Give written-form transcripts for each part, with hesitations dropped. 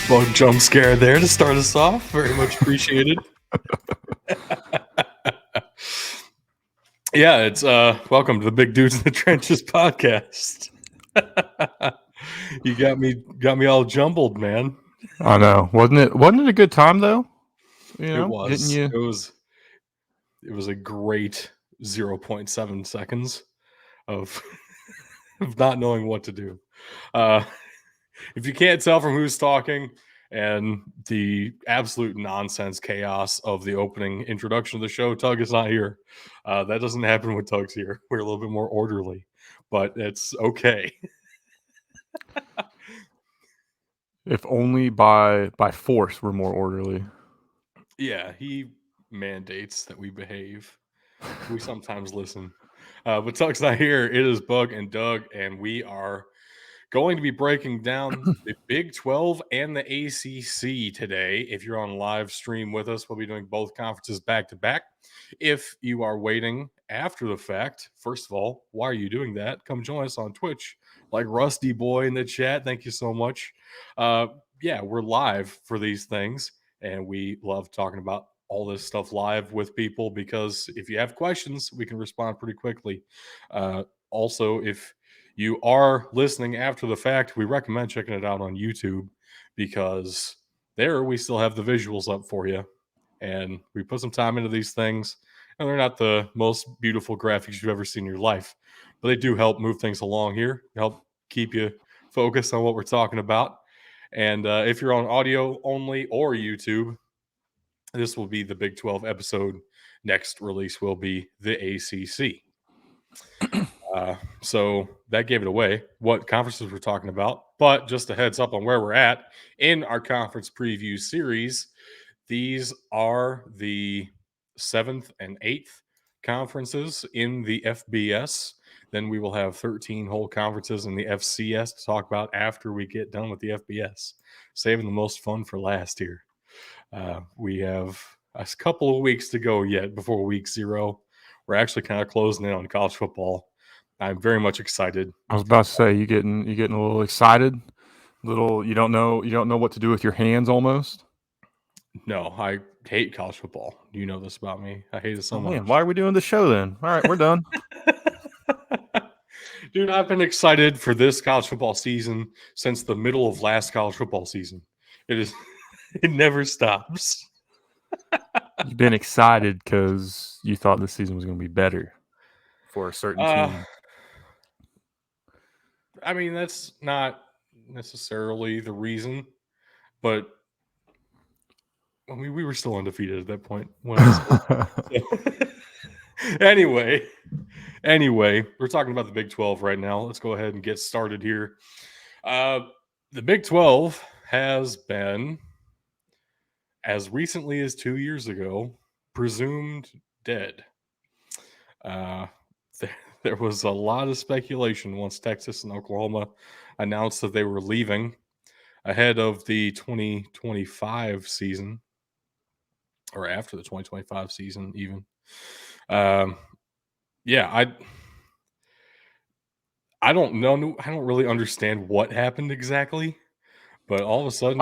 Bug jump scare there to start us off. Very much appreciated. Yeah, it's welcome to the Big Dudes in the Trenches podcast. You got me all jumbled, man. I know. Wasn't it a good time though? You know, It was. getting you. It was a great 0.7 seconds of of not knowing what to do. If you can't tell from who's talking and the absolute nonsense chaos of the opening introduction of the show, Tug is not here. That doesn't happen when Tug's here. We're a little bit more orderly, but it's okay. If only by force we're more orderly. Yeah, he mandates that we behave. We sometimes listen. But Tug's not here. It is Bug and Doug, and we are going to be breaking down the Big 12 and the ACC today. If you're on live stream with us, we'll be doing both conferences back to back. If you are waiting after the fact, first of all, why are you doing that? Come join us on Twitch, like Rusty Boy in the chat. Thank you so much. Yeah, we're live for these things, and we love talking about all this stuff live with people because if you have questions, we can respond pretty quickly. Also, if you are listening after the fact, we recommend checking it out on YouTube because there we still have the visuals up for you. And we put some time into these things, and they're not the most beautiful graphics you've ever seen in your life, but they do help move things along here, help keep you focused on what we're talking about. And if you're on audio only or YouTube, this will be the Big 12 episode. Next release will be the ACC. So that gave it away what conferences we're talking about. But just a heads up on where we're at in our conference preview series. These are the 7th and 8th conferences in the FBS. Then we will have 13 whole conferences in the FCS to talk about after we get done with the FBS. Saving the most fun for last here. We have a couple of weeks to go yet before week 0. We're actually kind of closing in on college football. I'm very much excited. I was about to say you getting a little excited, you don't know what to do with your hands almost. No, I hate college football. You know this about me. I hate it so much. Man, why are we doing the show then? All right, we're done. Dude, I've been excited for this college football season since the middle of last college football season. It never stops. You've been excited because you thought this season was going to be better for a certain team. I mean, that's not necessarily the reason, but I mean, we were still undefeated at that point. Anyway, we're talking about the Big 12 right now. Let's go ahead and get started here. The Big 12 has been, as recently as 2 years ago, presumed dead. There was a lot of speculation once Texas and Oklahoma announced that they were leaving ahead of the 2025 season, or after the 2025 season even. Yeah, I don't know. I don't really understand what happened exactly, but all of a sudden,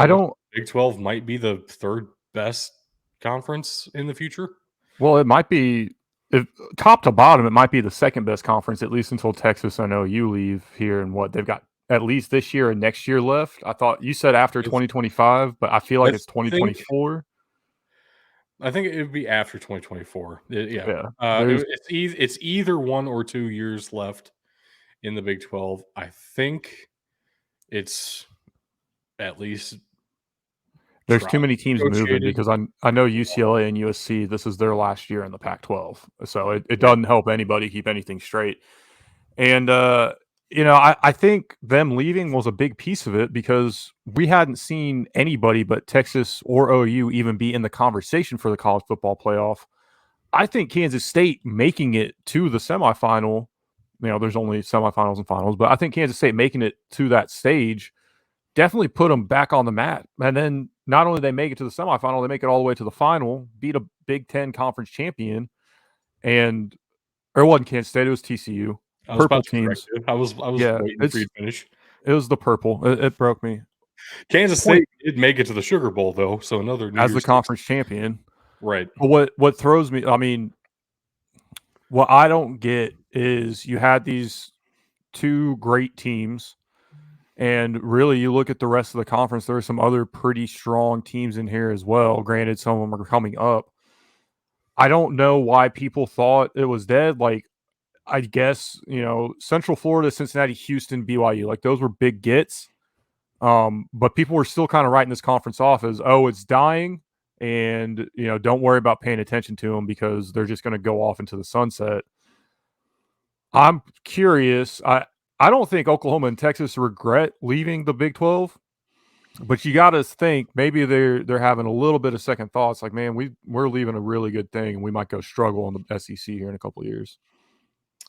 Big 12 might be the third best conference in the future. Well, it might be, if top to bottom, it might be the second best conference, at least until Texas and OU leave here. And what they've got at least this year and next year left. I thought you said after 2025, but I feel like it's 2024. I think it would be after 2024. It's either 1 or 2 years left in the Big 12. I think it's at least. There's too many teams moving because I know UCLA and USC, this is their last year in the Pac-12. So it doesn't help anybody keep anything straight. And, I think them leaving was a big piece of it because we hadn't seen anybody but Texas or OU even be in the conversation for the college football playoff. I think Kansas State making it to the semifinal, there's only semifinals and finals, but I think Kansas State making it to that stage definitely put them back on the mat. And then not only they make it to the semifinal, they make it all the way to the final, beat a Big Ten conference champion. Or it wasn't Kansas State, it was TCU. Purple teams. I was waiting for you to finish. It was the purple. It broke me. Kansas point State did make it to the Sugar Bowl, though, so another New as the Year's Six. conference champion. Right. But what throws me, I mean, what I don't get is you had these two great teams, and really you look at the rest of the conference, there are some other pretty strong teams in here as well. Granted, some of them are coming up. I don't know why people thought it was dead. Like, I guess, Central Florida, Cincinnati, Houston, BYU, like those were big gets. But people were still kind of writing this conference off as, oh, it's dying. And, don't worry about paying attention to them because they're just going to go off into the sunset. I'm curious. I don't think Oklahoma and Texas regret leaving the Big 12, but you got to think maybe they're having a little bit of second thoughts. Like, man, we're leaving a really good thing, and we might go struggle in the SEC here in a couple of years.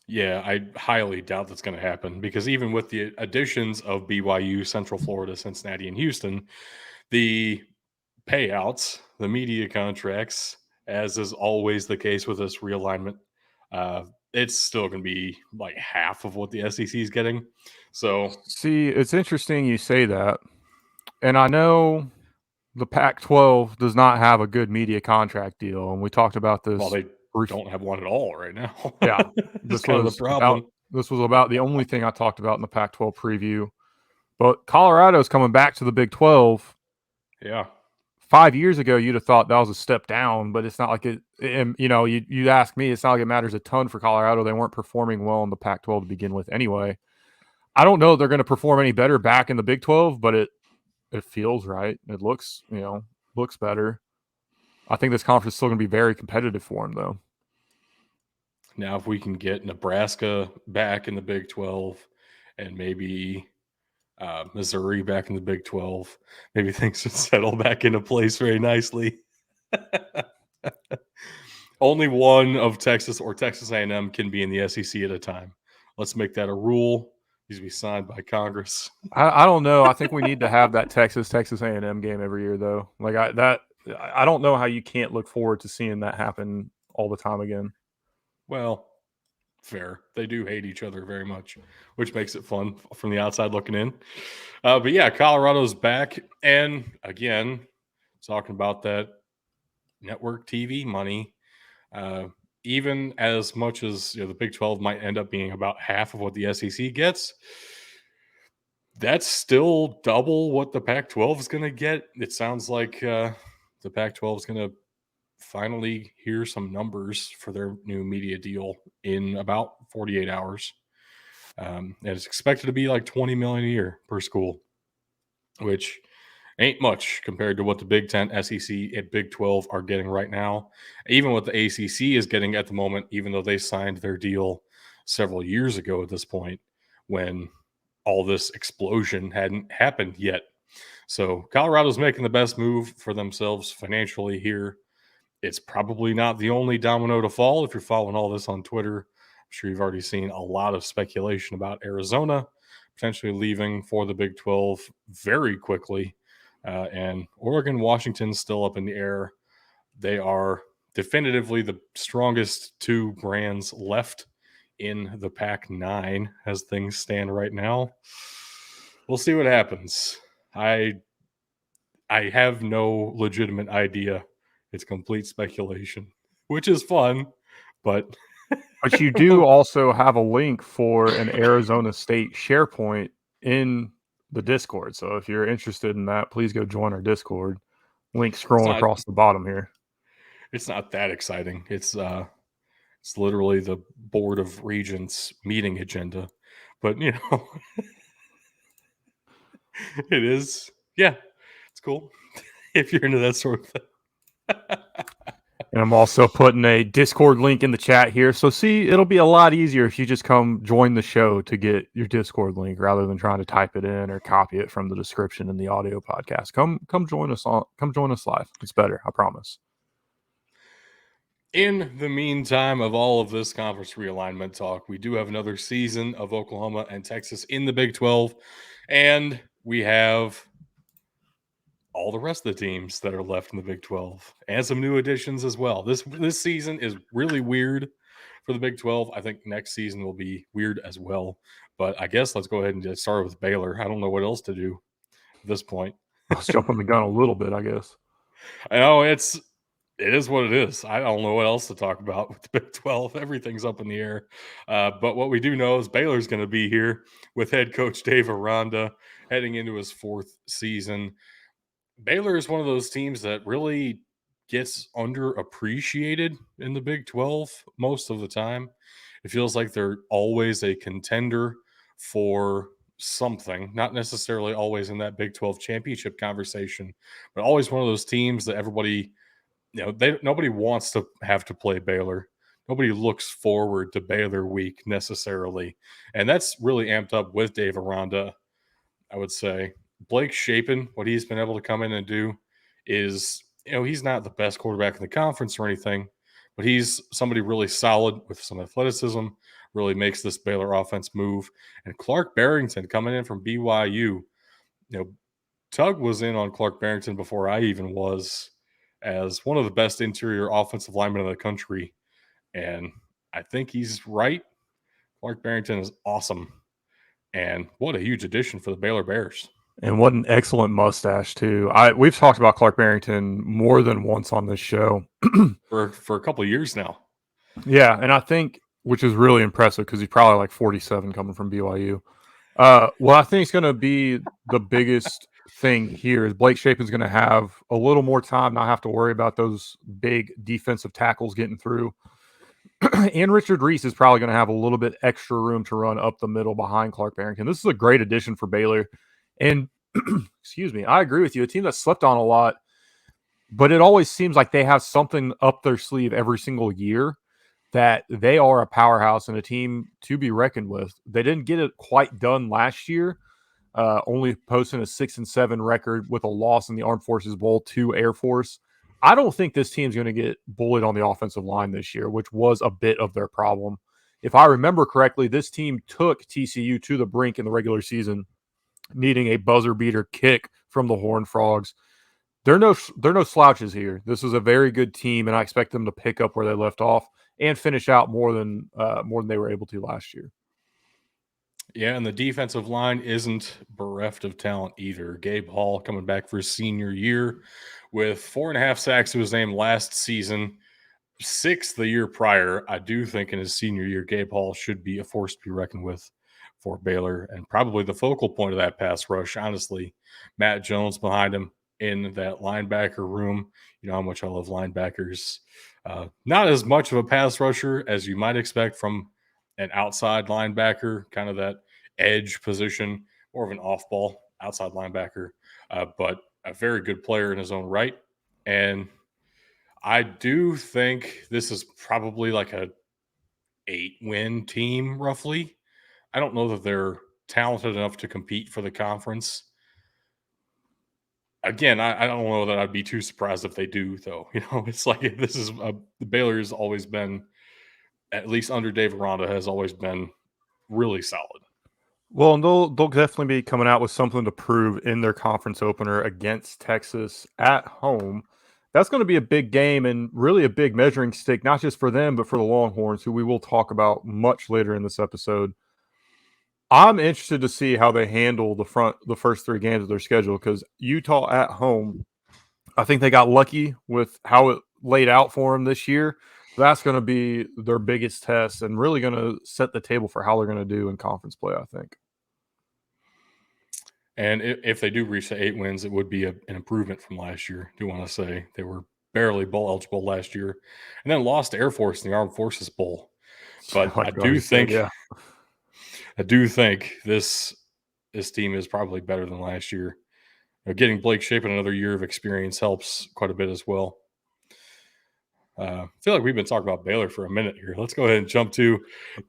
Yeah, I highly doubt that's going to happen because even with the additions of BYU, Central Florida, Cincinnati, and Houston, the payouts, the media contracts, as is always the case with this realignment, it's still going to be like half of what the SEC is getting. So, See, it's interesting you say that, and I know the Pac-12 does not have a good media contract deal, and we talked about well, this. they don't have one at all right now. Yeah, It's kind of the problem. this was about the only thing I talked about in the Pac-12 preview. But Colorado's coming back to the Big 12. Yeah. 5 years ago, you'd have thought that was a step down, but it's not like it. And, you'd ask me, it's not like it matters a ton for Colorado. They weren't performing well in the Pac-12 to begin with, anyway. I don't know if they're going to perform any better back in the Big 12, but it feels right. It looks better. I think this conference is still going to be very competitive for them, though. Now, if we can get Nebraska back in the Big 12 and maybe Missouri back in the Big 12, maybe things would settle back into place very nicely. Only one of Texas or Texas A&M can be in the SEC at a time. Let's make that a rule. Needs to be signed by Congress. I don't know. I think we need to have that Texas A&M game every year, though. Like I don't know how you can't look forward to seeing that happen all the time again. Well, fair. They do hate each other very much, which makes it fun from the outside looking in. But yeah, Colorado's back. And again, talking about that network TV money, even as much as the Big 12 might end up being about half of what the SEC gets, that's still double what the Pac-12 is going to get. It sounds like the Pac-12 is going to finally hear some numbers for their new media deal in about 48 hours. And it's expected to be like $20 million a year per school, which ain't much compared to what the Big 10, SEC, and Big 12 are getting right now. Even what the ACC is getting at the moment, even though they signed their deal several years ago at this point when all this explosion hadn't happened yet. So Colorado's making the best move for themselves financially here. It's probably not the only domino to fall. If you're following all this on Twitter, I'm sure you've already seen a lot of speculation about Arizona potentially leaving for the Big 12 very quickly. And Oregon, Washington's still up in the air. They are definitively the strongest two brands left in the Pac-9 as things stand right now. We'll see what happens. I have no legitimate idea. It's complete speculation, which is fun, but But you do also have a link for an Arizona State SharePoint in the Discord. So if you're interested in that, please go join our Discord. Link scrolling across the bottom here. It's not that exciting. It's literally the Board of Regents meeting agenda. But it is. Yeah, it's cool if you're into that sort of thing. And I'm also putting a Discord link in the chat here. So see, it'll be a lot easier if you just come join the show to get your Discord link rather than trying to type it in or copy it from the description in the audio podcast. Come join us live. It's better, I promise. In the meantime of all of this conference realignment talk, we do have another season of Oklahoma and Texas in the Big 12, and we have all the rest of the teams that are left in the Big 12 and some new additions as well. This season is really weird for the Big 12. I think next season will be weird as well. But I guess let's go ahead and get started with Baylor. I don't know what else to do. at this point. I was jumping the gun a little bit, I guess. I know it is what it is. I don't know what else to talk about with the Big 12. Everything's up in the air. But what we do know is Baylor's going to be here with head coach Dave Aranda heading into his 4th season. Baylor is one of those teams that really gets underappreciated in the Big 12 most of the time. It feels like they're always a contender for something, not necessarily always in that Big 12 championship conversation, but always one of those teams that everybody, nobody wants to have to play Baylor. Nobody looks forward to Baylor week necessarily. And that's really amped up with Dave Aranda, I would say. Blake Shapen, what he's been able to come in and do is, he's not the best quarterback in the conference or anything, but he's somebody really solid with some athleticism, really makes this Baylor offense move. And Clark Barrington coming in from BYU, Tug was in on Clark Barrington before I even was, as one of the best interior offensive linemen in the country. And I think he's right. Clark Barrington is awesome. And what a huge addition for the Baylor Bears. And what an excellent mustache, too. We've talked about Clark Barrington more than once on this show. for a couple of years now. Yeah, and I think, which is really impressive because he's probably like 47 coming from BYU. What I think is going to be the biggest thing here is Blake Shapen's going to have a little more time, not have to worry about those big defensive tackles getting through. And Richard Reese is probably going to have a little bit extra room to run up the middle behind Clark Barrington. This is a great addition for Baylor. And, excuse me, I agree with you. A team that slept on a lot, but it always seems like they have something up their sleeve every single year, that they are a powerhouse and a team to be reckoned with. They didn't get it quite done last year, only posting a 6-7 record with a loss in the Armed Forces Bowl to Air Force. I don't think this team's going to get bullied on the offensive line this year, which was a bit of their problem. If I remember correctly, this team took TCU to the brink in the regular season, needing a buzzer beater kick from the Horned Frogs. They're no slouches here. This is a very good team, and I expect them to pick up where they left off and finish out more than they were able to last year. Yeah, and the defensive line isn't bereft of talent either. Gabe Hall coming back for his senior year with 4.5 sacks to his name last season, 6 the year prior. I do think in his senior year, Gabe Hall should be a force to be reckoned with for Baylor, and probably the focal point of that pass rush, honestly. Matt Jones behind him in that linebacker room. You know how much I love linebackers. Not as much of a pass rusher as you might expect from an outside linebacker, kind of that edge position, more of an off-ball outside linebacker, but a very good player in his own right. And I do think this is probably like a 8-win team, roughly. I don't know that they're talented enough to compete for the conference. Again, I don't know that I'd be too surprised if they do, though. It's like this is Baylor has always been, at least under Dave Aranda, has always been really solid. Well, and they'll definitely be coming out with something to prove in their conference opener against Texas at home. That's going to be a big game and really a big measuring stick, not just for them, but for the Longhorns, who we will talk about much later in this episode. I'm interested to see how they handle the first 3 games of their schedule, because Utah at home, I think they got lucky with how it laid out for them this year. That's going to be their biggest test and really going to set the table for how they're going to do in conference play, I think. And if they do reach the 8 wins, it would be an improvement from last year. I do want to say they were barely bowl eligible last year and then lost to Air Force in the Armed Forces Bowl. But Like I do think said, yeah. I do think this team is probably better than last year. Getting Blake Shapen another year of experience helps quite a bit as well. I feel like we've been talking about Baylor for a minute here. Let's go ahead and jump to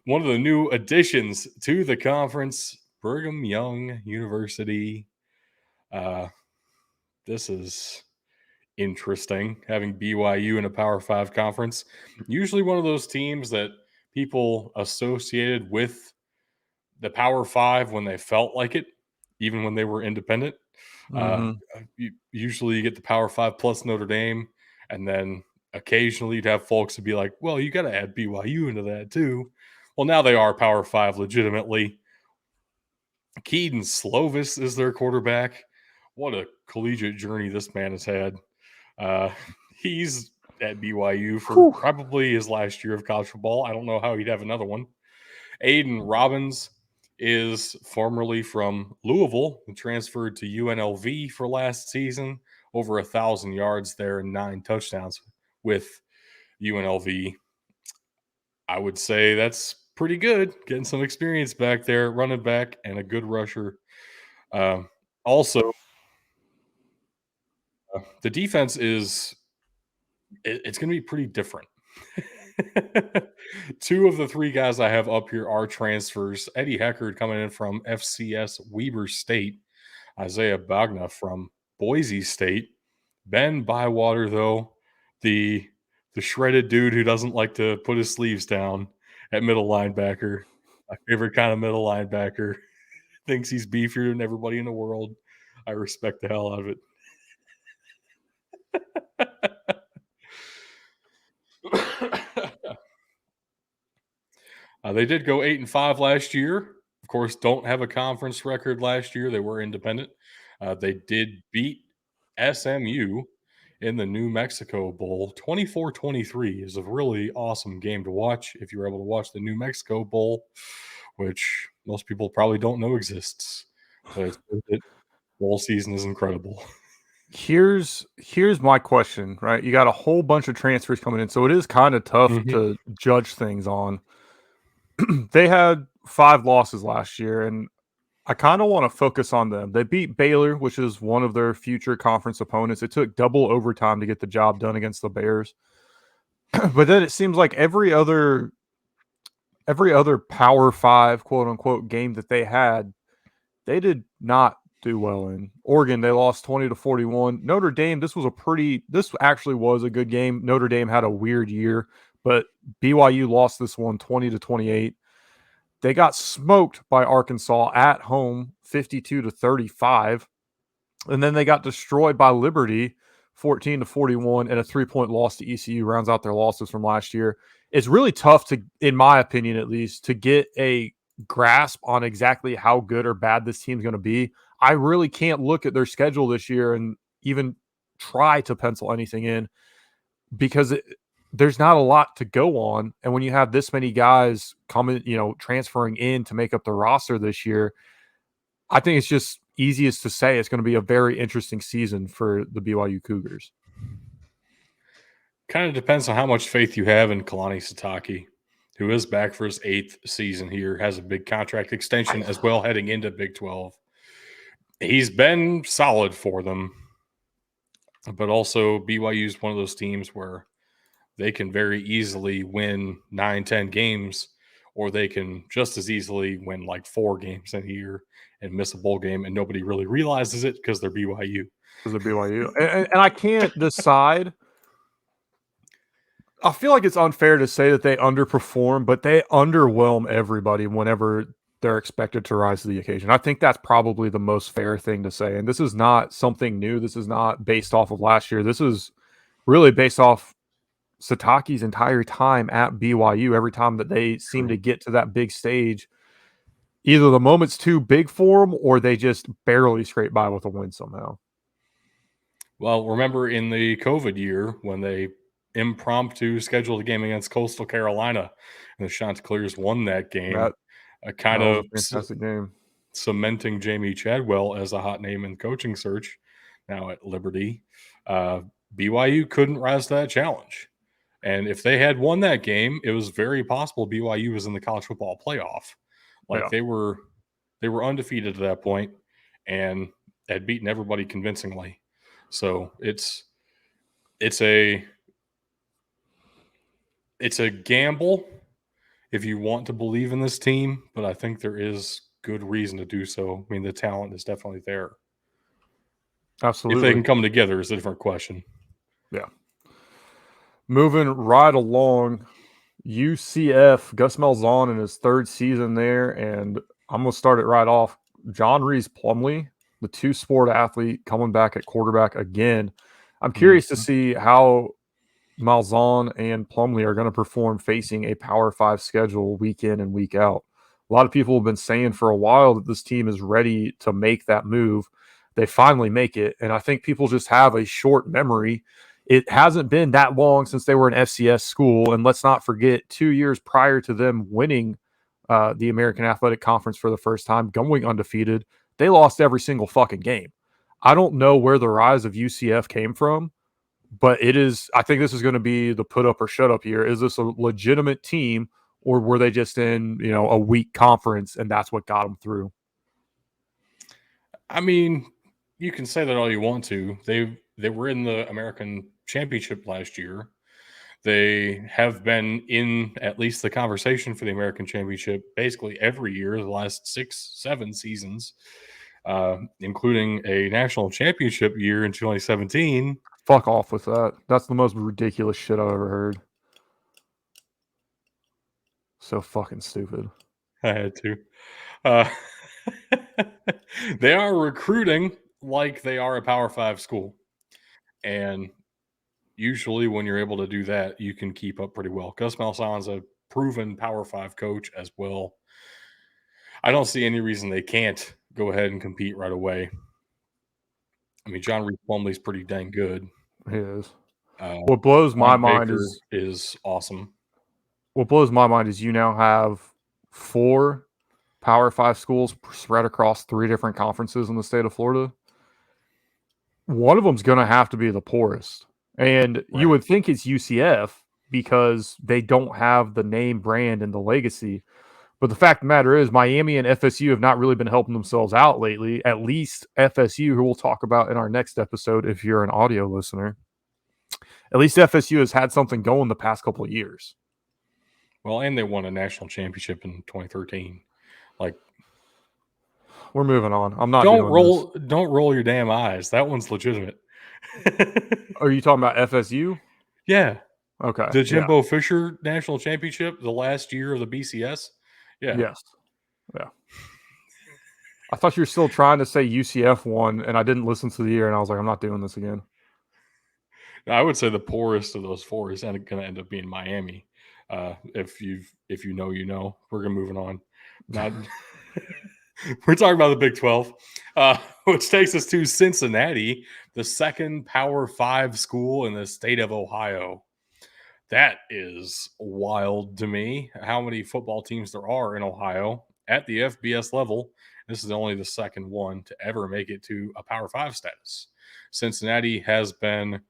one of the new additions to the conference, Brigham Young University. This is interesting, having BYU in a Power 5 conference. Usually one of those teams that people associated with the Power 5 when they felt like it, even when they were independent. Usually you get the Power 5 plus Notre Dame, and then occasionally you'd have folks to be like, well, you got to add BYU into that too. Well, now they are Power 5 legitimately. Keaton Slovis is their quarterback. what a collegiate journey this man has had. Uh, he's at BYU for Whew. probably his last year of college football. I don't know how he'd have another one. Aiden Robbins is formerly from Louisville and transferred to UNLV for last season. Over 1,000 yards there and 9 touchdowns with UNLV. I would say that's pretty good. Getting some experience back there, running back, and a good rusher. Also, the defense it's going to be pretty different. 2 of the 3 guys I have up here are transfers. Eddie Heckard coming in from FCS Weber State. Isaiah Bagna from Boise State. Ben Bywater, though, the shredded dude who doesn't like to put his sleeves down at middle linebacker. My favorite kind of middle linebacker. Thinks he's beefier than everybody in the world. I respect the hell out of it. They did go 8-5 last year. Of course, don't have a conference record last year. They were independent. They did beat SMU in the New Mexico Bowl. 24-23 is a really awesome game to watch if you're able to watch the New Mexico Bowl, which most people probably don't know exists. But it's worth it. Bowl season is incredible. Here's my question, right? You got a whole bunch of transfers coming in, so it is kind of tough to judge things on. They had 5 losses last year, and I kind of want to focus on them. They beat Baylor, which is one of their future conference opponents. It took double overtime to get the job done against the Bears. But then it seems like every other Power 5 quote unquote game that they had, they did not do well in. Oregon, they lost 20-41. Notre Dame, this actually was a good game. Notre Dame had a weird year, but BYU lost this one 20-28. They got smoked by Arkansas at home 52-35. And then they got destroyed by Liberty 14-41, and a 3-point loss to ECU rounds out their losses from last year. It's really tough to, in my opinion at least, to get a grasp on exactly how good or bad this team's going to be. I really can't look at their schedule this year and even try to pencil anything in because there's not a lot to go on. And when you have this many guys coming, transferring in to make up the roster this year, I think it's just easiest to say it's going to be a very interesting season for the BYU Cougars. Kind of depends on how much faith you have in Kalani Sitake, who is back for his 8th season here, has a big contract extension as well heading into Big 12. He's been solid for them, but also BYU is one of those teams where they can very easily win 9-10 games, or they can just as easily win like 4 games in a year and miss a bowl game, and nobody really realizes it because they're BYU. Because they're BYU. And I can't decide. I feel like it's unfair to say that they underperform, but they underwhelm everybody whenever they're expected to rise to the occasion. I think that's probably the most fair thing to say. And this is not something new. This is not based off of last year. This is really based off Sitake's entire time at BYU. Every time that they seem to get to that big stage, either the moment's too big for them or they just barely scrape by with a win somehow. Well, remember in the COVID year when they impromptu scheduled a game against Coastal Carolina and the Chanticleers won that game, That was a fantastic game. Cementing Jamie Chadwell as a hot name in coaching search now at Liberty. BYU couldn't rise to that challenge. And if they had won that game, it was very possible BYU was in the college football playoff. They were undefeated at that point and had beaten everybody convincingly. So it's a gamble if you want to believe in this team, but I think there is good reason to do so. I mean, the talent is definitely there. Absolutely. If they can come together is a different question. Yeah. Moving right along, UCF, Gus Malzahn in his 3rd season there, and I'm going to start it right off. John Reese Plumlee, the 2-sport athlete, coming back at quarterback again. I'm curious to see how Malzahn and Plumlee are going to perform facing a Power 5 schedule week in and week out. A lot of people have been saying for a while that this team is ready to make that move. they finally make it. And I think people just have a short memory. It hasn't been that long since they were an FCS school. And let's not forget, 2 years prior to them winning the American Athletic Conference for the first time, going undefeated, they lost every single fucking game. I don't know where the rise of UCF came from, but it is, I think this is going to be the put up or shut up year. Is this a legitimate team, or were they just in, a weak conference and that's what got them through? I mean, you can say that all you want to. They were in the American Championship last year. They have been in at least the conversation for the American Championship basically every year, the last 6, 7 seasons, including a national championship year in 2017. Fuck off with that. That's the most ridiculous shit I've ever heard. So fucking stupid. I had to. Uh, they are recruiting like they are a Power 5 school. And usually when you're able to do that, you can keep up pretty well. Gus Malzahn's a proven Power 5 coach as well. I don't see any reason they can't go ahead and compete right away. I mean, John Reese Plumlee's pretty dang good. He is. What blows my mind is awesome. What blows my mind is you now have 4 Power 5 schools spread across 3 different conferences in the state of Florida. One of them's going to have to be the poorest. And you would think it's UCF because they don't have the name brand and the legacy. But the fact of the matter is Miami and FSU have not really been helping themselves out lately, at least FSU, who we'll talk about in our next episode if you're an audio listener. At least FSU has had something going the past couple of years. Well, and they won a national championship in 2013. Like, we're moving on. I'm not Don't roll your damn eyes. That one's legitimate. Are you talking about FSU? Yeah. Okay. The Jimbo Fisher National Championship, the last year of the BCS. Yeah. Yes. Yeah. I thought you were still trying to say UCF won, and I didn't listen to the year, and I was like, I'm not doing this again. I would say the poorest of those 4 is going to end up being Miami. If you know, you know. We're moving on. Not. We're talking about the Big 12, which takes us to Cincinnati, the second Power 5 school in the state of Ohio. That is wild to me, how many football teams there are in Ohio at the FBS level. This is only the second one to ever make it to a Power 5 status. Cincinnati has been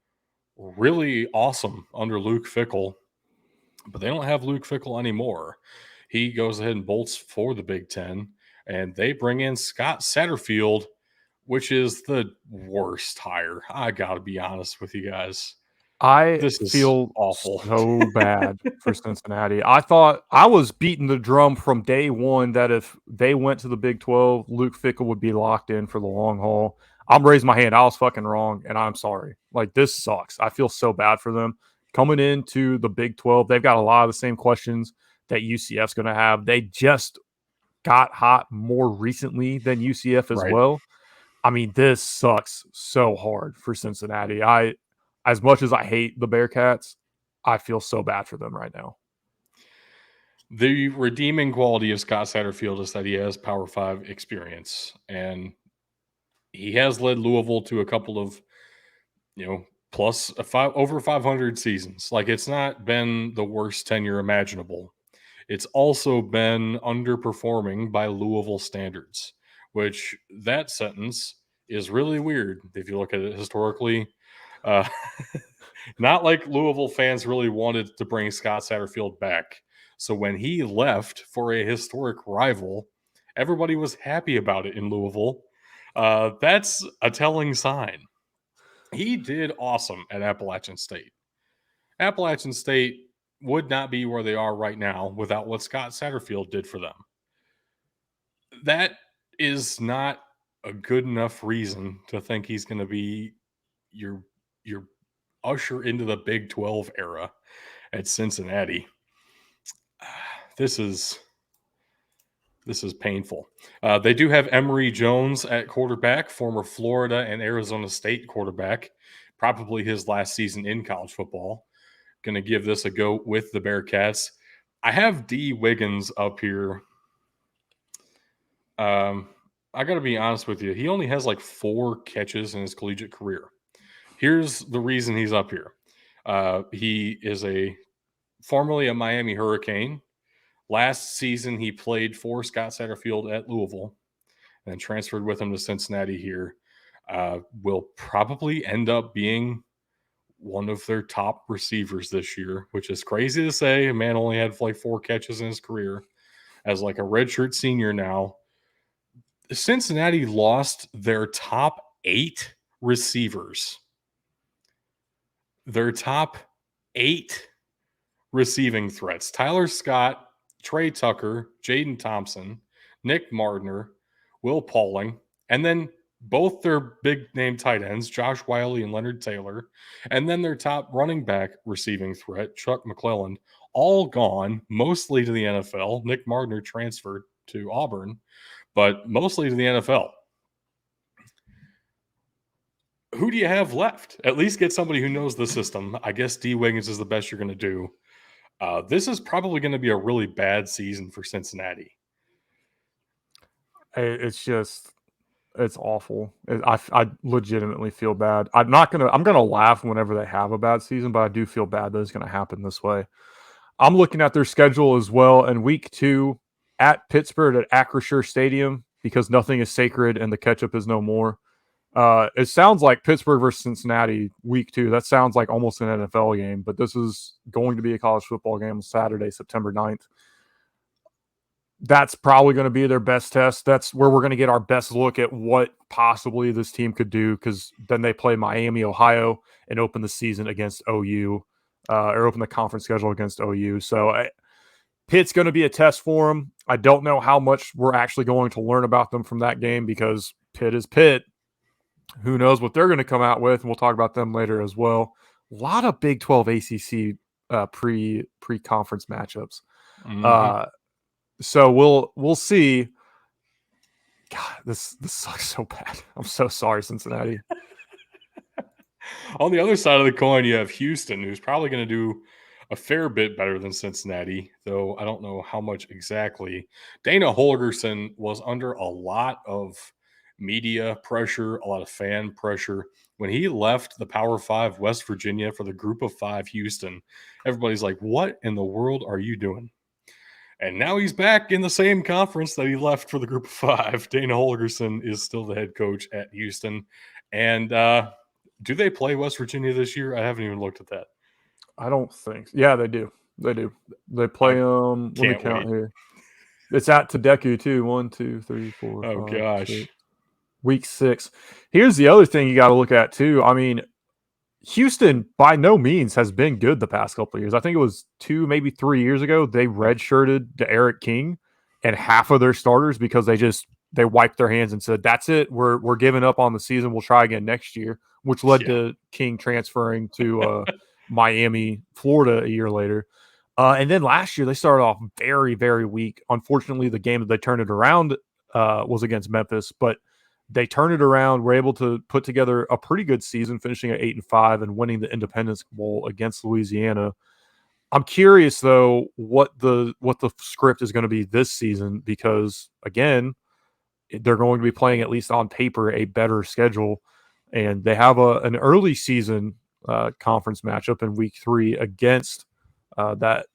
really awesome under Luke Fickell, but they don't have Luke Fickell anymore. He goes ahead and bolts for the Big Ten, and they bring in Scott Satterfield, which is the worst hire. I got to be honest with you guys. This feel awful. So bad for Cincinnati. I thought I was beating the drum from day one that if they went to the Big 12, Luke Fickell would be locked in for the long haul. I'm raising my hand. I was fucking wrong, and I'm sorry. Like, this sucks. I feel so bad for them. Coming into the Big 12, they've got a lot of the same questions that UCF's going to have. They just got hot more recently than UCF as well. I mean, this sucks so hard for Cincinnati. As much as I hate the Bearcats, I feel so bad for them right now. The redeeming quality of Scott Satterfield is that he has Power 5 experience, and he has led Louisville to a couple of, plus over 500 seasons. Like, it's not been the worst tenure imaginable. It's also been underperforming by Louisville standards, which that sentence is really weird if you look at it historically. Not like Louisville fans really wanted to bring Scott Satterfield back. So when he left for a historic rival, everybody was happy about it in Louisville. That's a telling sign. He did awesome at Appalachian State. Appalachian State would not be where they are right now without what Scott Satterfield did for them. That is not a good enough reason to think he's going to be your usher into the Big 12 era at Cincinnati. This is painful. They do have Emory Jones at quarterback, former Florida and Arizona State quarterback, probably his last season in college football. Going to give this a go with the Bearcats. I have D. Wiggins up here. I got to be honest with you. He only has like 4 catches in his collegiate career. Here's the reason he's up here. He is formerly a Miami Hurricane. Last season, he played for Scott Satterfield at Louisville and transferred with him to Cincinnati here. Will probably end up being one of their top receivers this year, which is crazy to say. A man only had like 4 catches in his career as like a redshirt senior now. Cincinnati lost their top 8 receivers. Their top 8 receiving threats: Tyler Scott, Trey Tucker, Jaden Thompson, Nick Mardner, Will Pauling, and then both their big name tight ends, Josh Wiley and Leonard Taylor, and then their top running back receiving threat, Chuck McClelland, all gone, mostly to the NFL. Nick Mardner transferred to Auburn, but mostly to the NFL. Who do you have left? At least get somebody who knows the system. I guess D. Wiggins is the best you're going to do. This is probably going to be a really bad season for Cincinnati. It's awful. I legitimately feel bad. I'm gonna laugh whenever they have a bad season, but I do feel bad that it's gonna happen this way. I'm looking at their schedule as well. In week 2, at Pittsburgh at Acrisure Stadium, because nothing is sacred and the ketchup is no more. It sounds like Pittsburgh versus Cincinnati week 2. That sounds like almost an NFL game, but this is going to be a college football game on Saturday, September 9th. That's probably going to be their best test. That's where we're going to get our best look at what possibly this team could do, because then they play Miami, Ohio, and open the season against OU, or open the conference schedule against OU. So Pitt's going to be a test for them. I don't know how much we're actually going to learn about them from that game, because Pitt is Pitt. Who knows what they're going to come out with, and we'll talk about them later as well. A lot of Big 12 ACC pre-conference matchups. Mm-hmm. So we'll see. God, this sucks so bad. I'm so sorry, Cincinnati. On the other side of the coin, you have Houston, who's probably going to do a fair bit better than Cincinnati, though I don't know how much exactly. Dana Holgerson was under a lot of media pressure, a lot of fan pressure. When he left the Power 5 West Virginia for the Group of 5 Houston, everybody's like, what in the world are you doing? And now he's back in the same conference that he left for the Group of 5. Dana Holgerson is still the head coach at Houston. And do they play West Virginia this year? I haven't even looked at that. I don't think. Yeah, they do. They do. They play them. Let me count here. It's at Tadeku too. 1, 2, 3, 4. Oh 5, gosh. 6. Week 6. Here's the other thing you got to look at too. I mean, Houston by no means has been good the past couple of years. I think it was 2, maybe 3 years ago, they redshirted Eric King and half of their starters because they wiped their hands and said, that's it. We're giving up on the season. We'll try again next year, which led to King transferring to Miami, Florida a year later. And then last year they started off very, very weak. Unfortunately, the game that they turned it around was against Memphis, but they turned it around, were able to put together a pretty good season, finishing at 8-5 and winning the Independence Bowl against Louisiana. I'm curious though what the script is going to be this season, because again, they're going to be playing, at least on paper, a better schedule, and they have an early season conference matchup in week 3 against that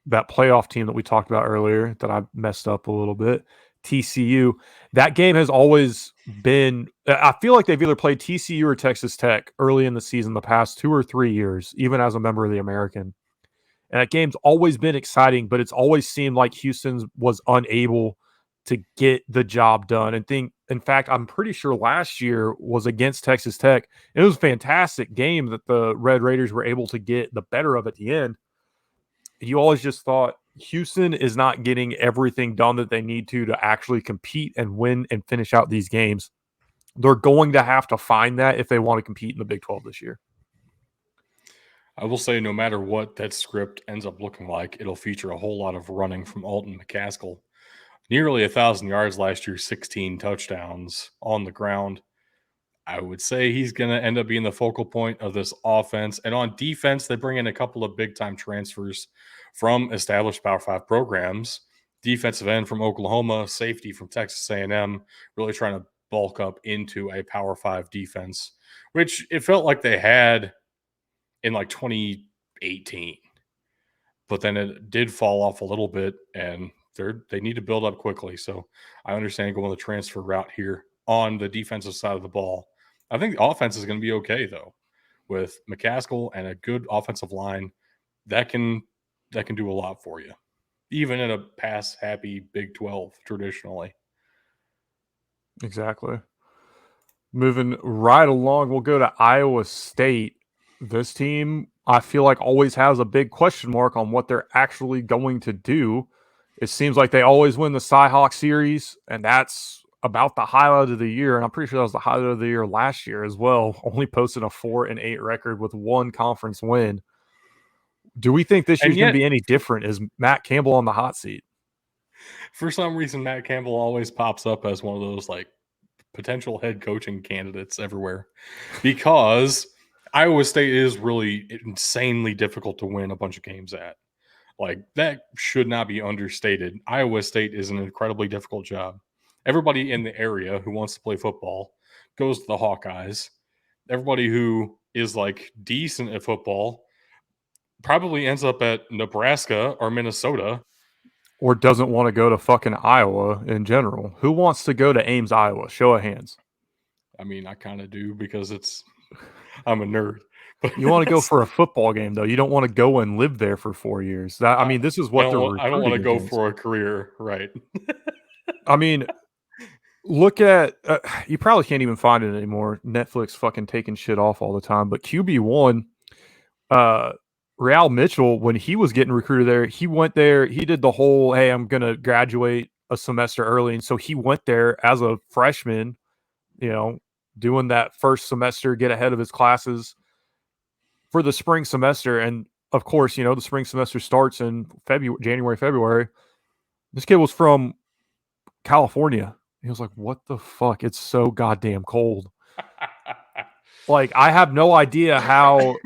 playoff team that we talked about earlier that I messed up a little bit. TCU. That game has always been, I feel like they've either played TCU or Texas Tech early in the season the past 2 or 3 years, even as a member of the American. And that game's always been exciting, but it's always seemed like Houston was unable to get the job done. And in fact, I'm pretty sure last year was against Texas Tech. It was a fantastic game that the Red Raiders were able to get the better of at the end. You always just thought Houston is not getting everything done that they need to actually compete and win and finish out these games. They're going to have to find that if they want to compete in the Big 12 this year. I will say, no matter what that script ends up looking like, it'll feature a whole lot of running from Alton McCaskill. Nearly 1,000 yards last year, 16 touchdowns on the ground. I would say he's going to end up being the focal point of this offense. And on defense, they bring in a couple of big-time transfers from established Power 5 programs. defensive end from Oklahoma, safety from Texas A&M, really trying to bulk up into a Power 5 defense, which it felt like they had in like 2018. But then it did fall off a little bit, and they need to build up quickly. So I understand going the transfer route here on the defensive side of the ball. I think the offense is going to be okay, though, with McCaskill and a good offensive line that can do a lot for you, even in a pass-happy Big 12 traditionally. Exactly. Moving right along, we'll go to Iowa State. This team, I feel like, always has a big question mark on what they're actually going to do. It seems like they always win the Cy-Hawk series, and that's about the highlight of the year. And I'm pretty sure that was the highlight of the year last year as well. Only posting a 4-8 record with one conference win. Do we think this year's going to be any different? Is Matt Campbell on the hot seat? For some reason, Matt Campbell always pops up as one of those like potential head coaching candidates everywhere, because Iowa State is really insanely difficult to win a bunch of games at. Like, that should not be understated. Iowa State is an incredibly difficult job. Everybody in the area who wants to play football goes to the Hawkeyes. Everybody who is like decent at football probably ends up at Nebraska or Minnesota. Or doesn't want to go to fucking Iowa in general. Who wants to go to Ames, Iowa? Show of hands. I mean, I kind of do, because I'm a nerd. But you want to go for a football game, though. You don't want to go and live there for 4 years. This is what they're recruiting. I don't want to go for a career, right? I mean, look at you probably can't even find it anymore. Netflix fucking taking shit off all the time. But QB1, Real Mitchell, when he was getting recruited there, he went there. He did the whole, hey, I'm going to graduate a semester early. And so he went there as a freshman, doing that first semester, get ahead of his classes for the spring semester. And of course, the spring semester starts in January, February. This kid was from California. He was like, what the fuck? It's so goddamn cold. Like, I have no idea how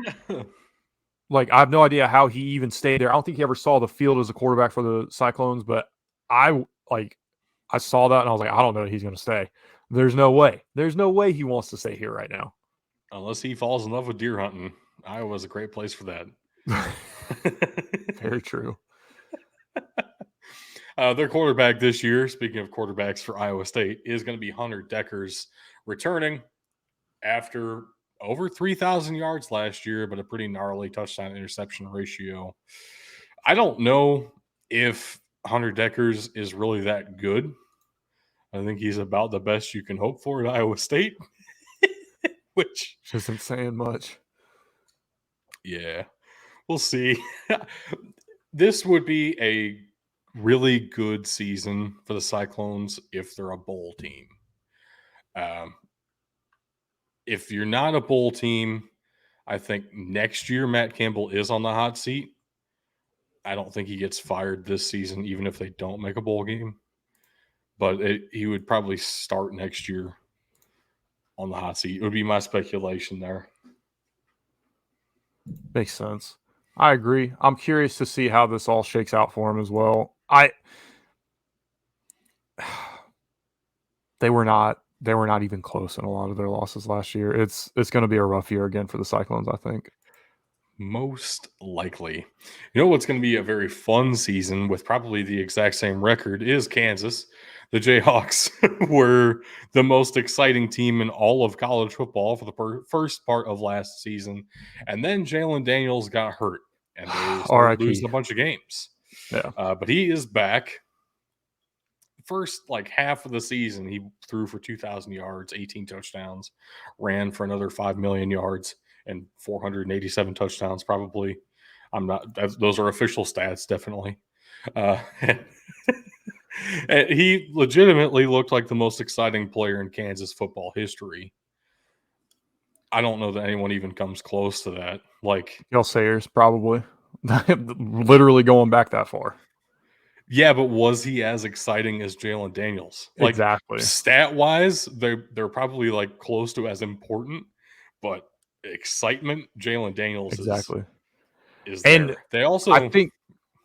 he even stayed there. I don't think he ever saw the field as a quarterback for the Cyclones, but I saw that and I was like, I don't know if he's going to stay. There's no way. There's no way he wants to stay here right now. Unless he falls in love with deer hunting. Iowa's a great place for that. Very true. Their quarterback this year, speaking of quarterbacks for Iowa State, is going to be Hunter Dekkers, returning after over 3,000 yards last year, but a pretty gnarly touchdown interception ratio. I don't know if Hunter Dekkers is really that good. I think he's about the best you can hope for at Iowa State, which isn't saying much. Yeah, we'll see. This would be a really good season for the Cyclones if they're a bowl team. If you're not a bowl team, I think next year Matt Campbell is on the hot seat. I don't think he gets fired this season, even if they don't make a bowl game. But he would probably start next year on the hot seat. It would be my speculation there. Makes sense. I agree. I'm curious to see how this all shakes out for him as well. They were not even close in a lot of their losses last year. It's going to be a rough year again for the Cyclones, I think. Most likely. You know what's going to be a very fun season with probably the exact same record is Kansas. The Jayhawks were the most exciting team in all of college football for the first part of last season. And then Jalen Daniels got hurt and they started losing a bunch of games. Yeah. But he is back. First half of the season, he threw for 2,000 yards, 18 touchdowns, ran for another 5 million yards and 487 touchdowns. Probably, those are official stats, definitely. And he legitimately looked like the most exciting player in Kansas football history. I don't know that anyone even comes close to that. Gale Sayers, probably. Literally going back that far. Yeah, but was he as exciting as Jalen Daniels? Exactly. Stat-wise, they're probably close to as important, but excitement, Jalen Daniels exactly is there. And they also, I think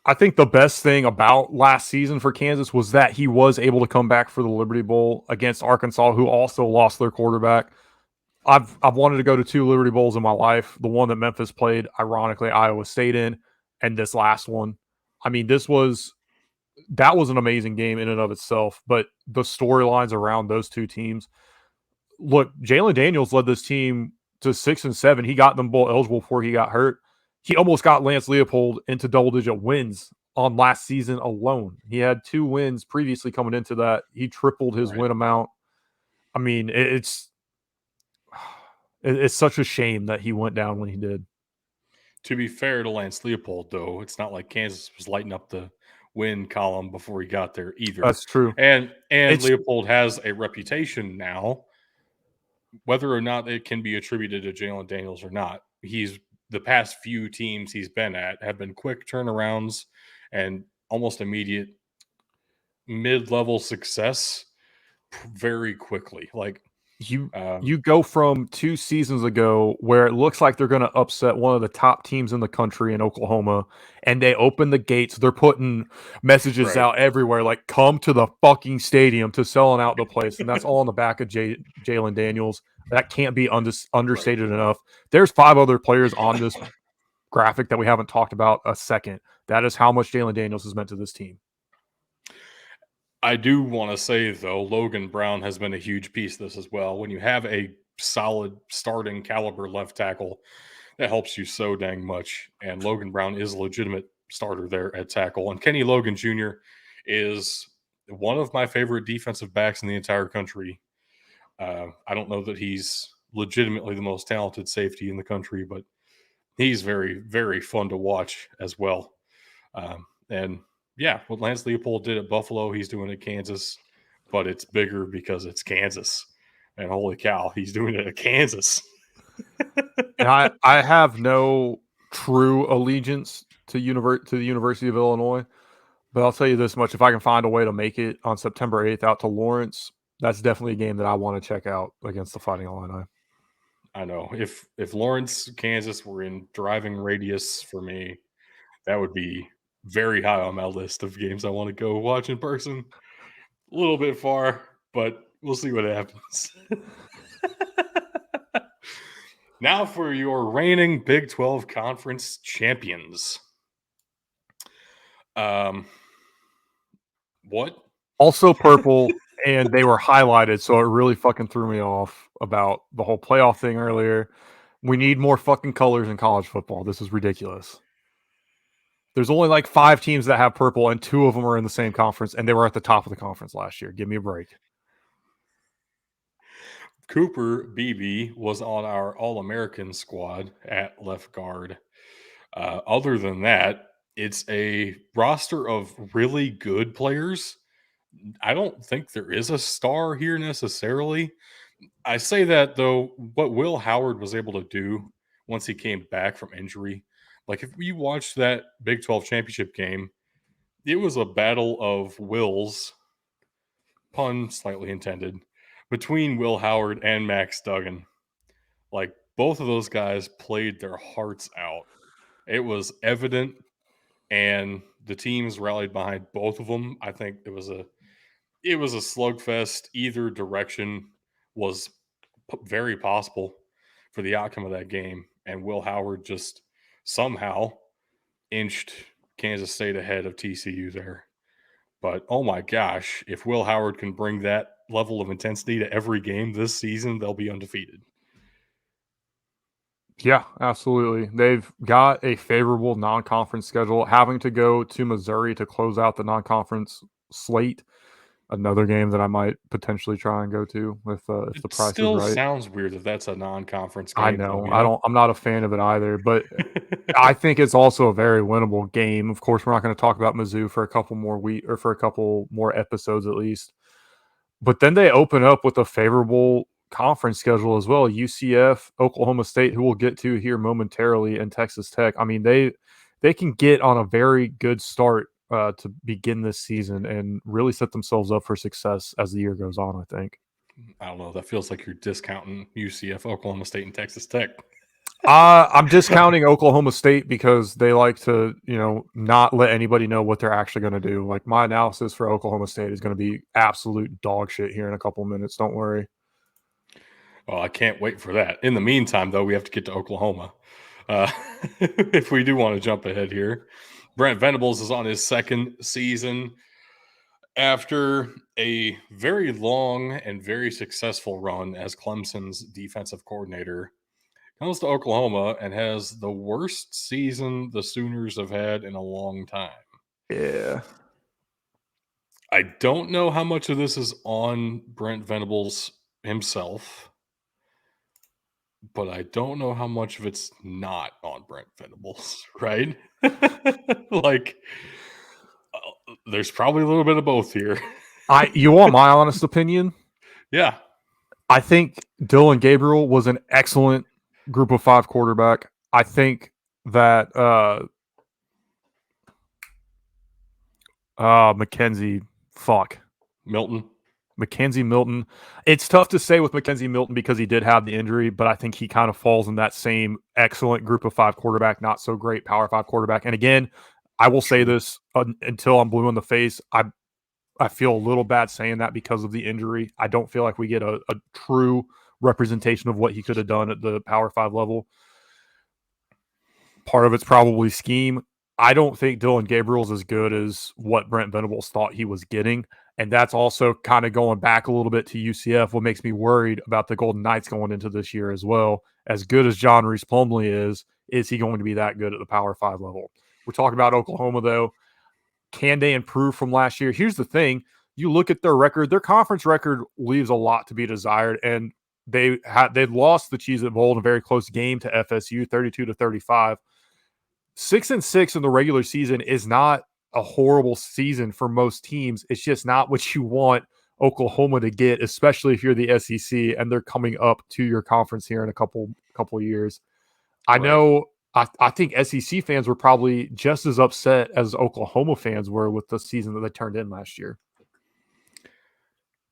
I think the best thing about last season for Kansas was that he was able to come back for the Liberty Bowl against Arkansas, who also lost their quarterback. I've wanted to go to 2 Liberty Bowls in my life. The one that Memphis played, ironically, Iowa State in, and this last one. I mean, that was an amazing game in and of itself. But the storylines around those two teams. Look, Jalen Daniels led this team to 6-7. He got them bowl eligible before he got hurt. He almost got Lance Leopold into double-digit wins on last season alone. He had 2 wins previously coming into that. He tripled his win amount. I mean, it's such a shame that he went down when he did. To be fair to Lance Leopold, though, it's not like Kansas was lighting up the win column before he got there either. That's true. And Leopold has a reputation now, whether or not it can be attributed to Jalen Daniels or not. The past few teams he's been at have been quick turnarounds and almost immediate mid-level success very quickly. Like you go from 2 seasons ago where it looks like they're going to upset one of the top teams in the country in Oklahoma, and they open the gates. They're putting messages out everywhere like, come to the fucking stadium, to selling out the place. And that's all on the back of Jalen Daniels. That can't be understated enough. There's 5 other players on this graphic that we haven't talked about a second. That is how much Jalen Daniels has meant to this team. I do want to say, though, Logan Brown has been a huge piece of this as well. When you have a solid starting caliber left tackle, that helps you so dang much. And Logan Brown is a legitimate starter there at tackle. And Kenny Logan Jr. is one of my favorite defensive backs in the entire country. I don't know that he's legitimately the most talented safety in the country, but he's very, very fun to watch as well. And yeah, what Lance Leopold did at Buffalo, he's doing at Kansas, but it's bigger because it's Kansas. And holy cow, he's doing it at Kansas. And I have no true allegiance to the University of Illinois, but I'll tell you this much: if I can find a way to make it on September 8th out to Lawrence, that's definitely a game that I want to check out against the Fighting Illini. I know if Lawrence, Kansas were in driving radius for me, that would be very high on my list of games I want to go watch in person. A little bit far, but we'll see what happens. Now for your reigning Big 12 Conference champions. What? Also purple, and they were highlighted, so it really fucking threw me off about the whole playoff thing earlier. We need more fucking colors in college football. This is ridiculous. There's only like 5 teams that have purple, and 2 of them are in the same conference, and they were at the top of the conference last year. Give me a break. Cooper Beebe was on our All-American squad at left guard. Other than that, it's a roster of really good players. I don't think there is a star here necessarily. I say that, though, what Will Howard was able to do once he came back from injury, like if you watched that Big 12 championship game, it was a battle of wills, pun slightly intended, between Will Howard and Max Duggan. Like both of those guys played their hearts out. It was evident, and the teams rallied behind both of them. I think it was a slugfest. Either direction was very possible for the outcome of that game, and Will Howard just somehow inched Kansas State ahead of TCU there. But oh my gosh, if Will Howard can bring that level of intensity to every game this season, they'll be undefeated. Yeah, absolutely. They've got a favorable non-conference schedule, having to go to Missouri to close out the non-conference slate. Another game that I might potentially try and go to if the price is right. Still sounds weird that that's a non-conference game. I know. I'm not a fan of it either, but I think it's also a very winnable game. Of course, we're not going to talk about Mizzou for a couple more episodes at least. But then they open up with a favorable conference schedule as well. UCF, Oklahoma State, who we'll get to here momentarily, and Texas Tech. I mean, they can get on a very good start to begin this season and really set themselves up for success as the year goes on, I think. I don't know. That feels like you're discounting UCF, Oklahoma State, and Texas Tech. I'm discounting Oklahoma State because they like to, not let anybody know what they're actually going to do. Like my analysis for Oklahoma State is going to be absolute dog shit here in a couple minutes. Don't worry. Well, I can't wait for that. In the meantime, though, we have to get to Oklahoma. If we do want to jump ahead here, Brent Venables is on his second season after a very long and very successful run as Clemson's defensive coordinator. Comes to Oklahoma and has the worst season the Sooners have had in a long time. Yeah. I don't know how much of this is on Brent Venables himself, but I don't know how much of it's not on Brent Venables, right? Like, there's probably a little bit of both here. You want my honest opinion? Yeah. I think Dylan Gabriel was an excellent group of 5 quarterback. I think that Mackenzie Milton. It's tough to say with Mackenzie Milton because he did have the injury, but I think he kind of falls in that same excellent group of 5 quarterback, not so great Power 5 quarterback. And again, I will say this until I'm blue in the face. I feel a little bad saying that because of the injury. I don't feel like we get a true representation of what he could have done at the Power 5 level. Part of it's probably scheme. I don't think Dylan Gabriel's as good as what Brent Venables thought he was getting. And that's also kind of going back a little bit to UCF. What makes me worried about the Golden Knights going into this year as well. As good as John Reese Plumlee is he going to be that good at the Power 5 level? We're talking about Oklahoma, though. Can they improve from last year? Here's the thing. You look at their record, their conference record leaves a lot to be desired. And they lost the Cheez-It Bowl in a very close game to FSU, 32-35. 6-6 in the regular season is not a horrible season for most teams. It's just not what you want Oklahoma to get, especially if you're the SEC and they're coming up to your conference here in a couple years. I know I think SEC fans were probably just as upset as Oklahoma fans were with the season that they turned in last year.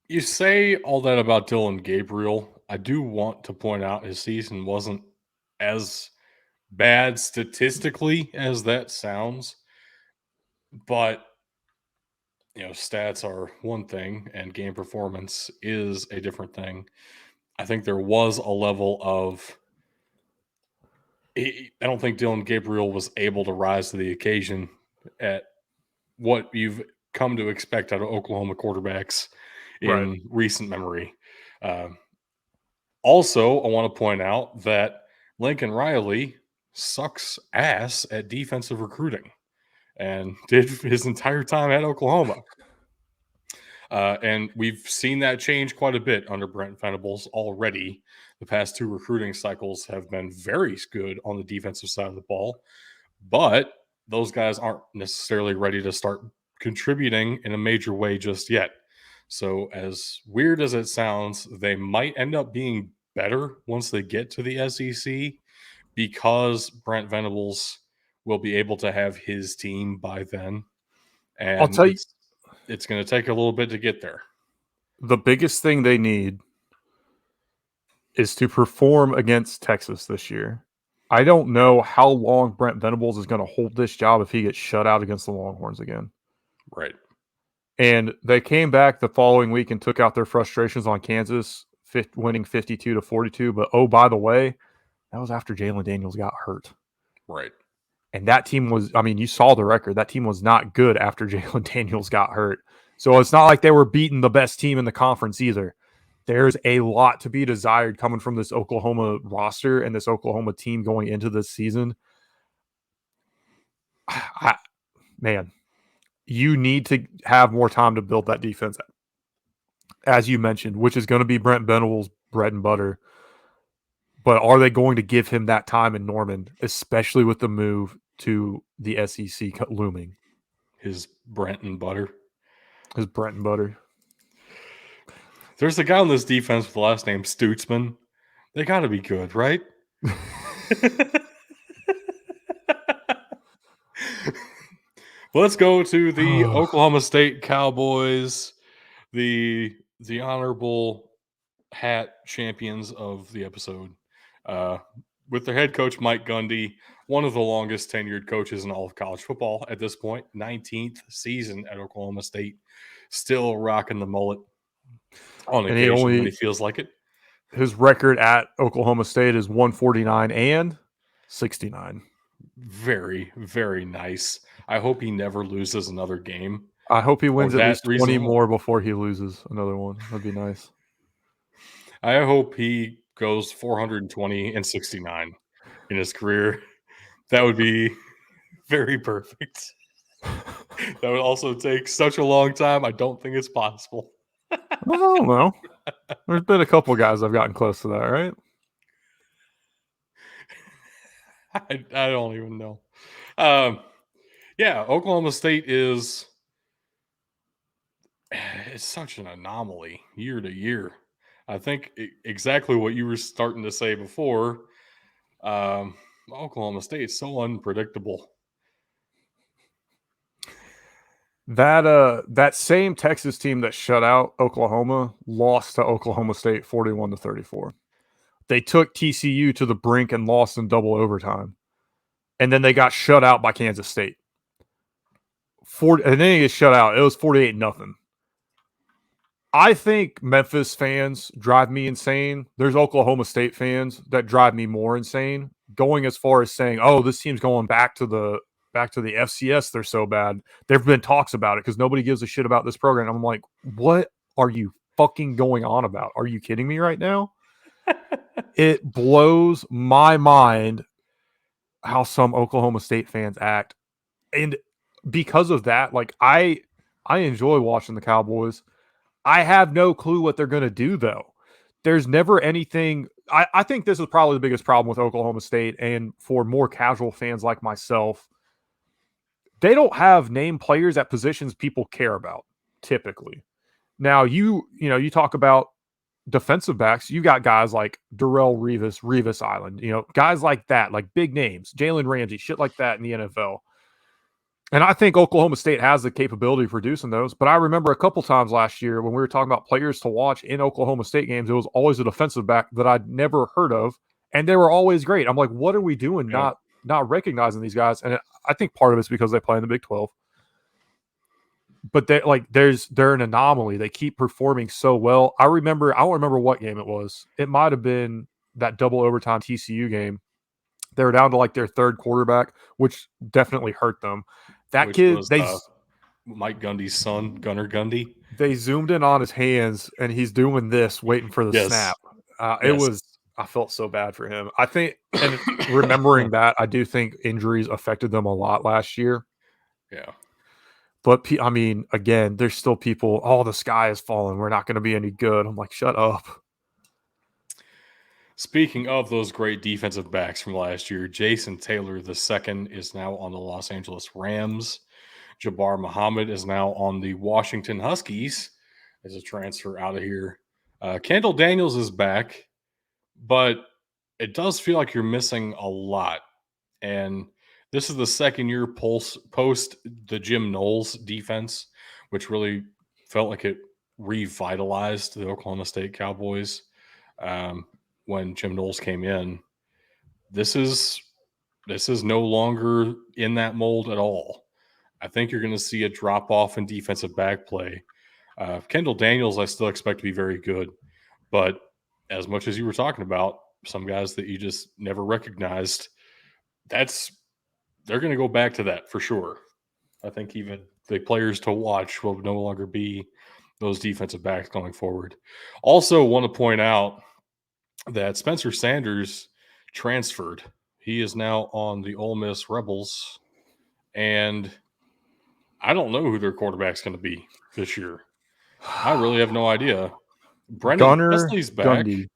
You say all that about Dylan Gabriel. I do want to point out his season wasn't as bad statistically as that sounds, but stats are one thing and game performance is a different thing. I think there was a level of I don't think Dylan Gabriel was able to rise to the occasion at what you've come to expect out of Oklahoma quarterbacks in recent memory. Also, I want to point out that Lincoln Riley sucks ass at defensive recruiting and did his entire time at Oklahoma. And we've seen that change quite a bit under Brent Venables already. The past 2 recruiting cycles have been very good on the defensive side of the ball, but those guys aren't necessarily ready to start contributing in a major way just yet. So, as weird as it sounds, they might end up being better once they get to the SEC because Brent Venables will be able to have his team by then. And I'll tell you, it's going to take a little bit to get there. The biggest thing they need is to perform against Texas this year. I don't know how long Brent Venables is going to hold this job if he gets shut out against the Longhorns again. Right. And they came back the following week and took out their frustrations on Kansas, winning 52-42. But, oh, by the way, that was after Jalen Daniels got hurt. Right. And that team was, you saw the record. That team was not good after Jalen Daniels got hurt. So it's not like they were beating the best team in the conference either. There's a lot to be desired coming from this Oklahoma roster and this Oklahoma team going into this season. Man, you need to have more time to build that defense, as you mentioned, which is going to be Brent Venables' bread and butter. But are they going to give him that time in Norman, especially with the move to the SEC looming? His Brent and butter. His Brent and butter. There's a guy on this defense with the last name Stutzman. They got to be good, right? Let's go to the Oklahoma State Cowboys, the honorable hat champions of the episode. with their head coach, Mike Gundy, one of the longest tenured coaches in all of college football at this point, 19th season at Oklahoma State, still rocking the mullet on And occasion when he feels like it. his record at Oklahoma State is 149 and 69. Very, very nice. I hope he never loses another game. I hope he wins For at that least reason 20 alone. more before he loses another one. That'd be nice. I hope he goes 420 and 69 in his career. That would be very perfect. That would also take such a long time. I don't think it's possible. I don't know. There's been a couple guys I've gotten close to that, right? I don't even know. Yeah, Oklahoma State is it's such an anomaly year to year. I think exactly what you were starting to say before. Oklahoma State is so unpredictable. That same Texas team that shut out Oklahoma lost to Oklahoma State 41-34. They took TCU to the brink and lost in double overtime. And then they got shut out by Kansas State. And then they get shut out. It was 48-0. I think Memphis fans drive me insane. There's Oklahoma State fans that drive me more insane, going as far as saying, "Oh, this team's going back to the FCS. They're so bad." There've been talks about it because nobody gives a shit about this program. I'm like, what are you fucking going on about? Are you kidding me right now? It blows my mind how some Oklahoma State fans act, and because of that, like I enjoy watching the Cowboys. I have no clue what they're going to do, though. There's never anything. I think this is probably the biggest problem with Oklahoma State, and for more casual fans like myself, they don't have named players at positions people care about, typically. Now, you talk about defensive backs, you got guys like Darrell Revis Island, guys like that, like big names, Jalen Ramsey, shit like that in the NFL. And I think Oklahoma State has the capability of producing those. But I remember a couple times last year when we were talking about players to watch in Oklahoma State games, it was always a defensive back that I'd never heard of, and they were always great. I'm like, what are we doing not recognizing these guys? And I think part of it's because they play in the Big 12. But they're an anomaly. They keep performing so well. I don't remember what game it was. It might have been that double overtime TCU game. They were down to like their third quarterback, which definitely hurt them. That Which kid, was, Mike Gundy's son, Gunnar Gundy. They zoomed in on his hands, and he's doing this, waiting for the snap. I felt so bad for him. I think, and remembering that, I do think injuries affected them a lot last year. Yeah. But, I mean, again, there's still people, the sky is falling. We're not going to be any good. I'm like, shut up. Speaking of those great defensive backs from last year, Jason Taylor II is now on the Los Angeles Rams. Jabbar Muhammad is now on the Washington Huskies as a transfer out of here. Kendall Daniels is back, but it does feel like you're missing a lot. And this is the second year post the Jim Knowles defense, which really felt like it revitalized the Oklahoma State Cowboys. When Jim Knowles came in, this is no longer in that mold at all. I think you're going to see a drop off in defensive back play. Kendall Daniels, I still expect to be very good, but as much as you were talking about some guys that you just never recognized, they're going to go back to that for sure. I think even the players to watch will no longer be those defensive backs going forward. Also, want to point out that Spencer Sanders transferred. He is now on the Ole Miss Rebels, and I don't know who their quarterback's going to be this year. I really have no idea. Brennan Presley's back. Gundy.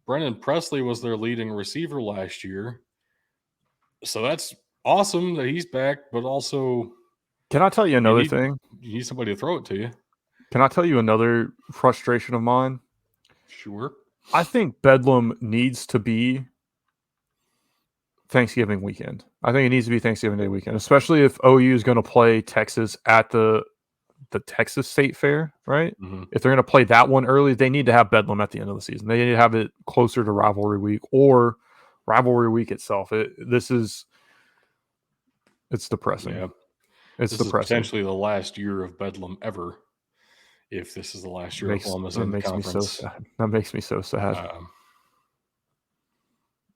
Brennan Presley was their leading receiver last year. So that's awesome that he's back, but also... Can I tell you another thing? You need somebody to throw it to you. Can I tell you another frustration of mine? Sure. I think Bedlam needs to be Thanksgiving weekend. I think it needs to be Thanksgiving Day weekend, especially if OU is going to play Texas at the Texas State Fair, right? Mm-hmm. If they're going to play that one early, they need to have Bedlam at the end of the season. They need to have it closer to rivalry week or rivalry week itself. It's depressing. Yeah. It's This is depressing. potentially the last year of Bedlam ever, if this is the last year Oklahoma's in the Makes me so conference. sad. That makes me so sad.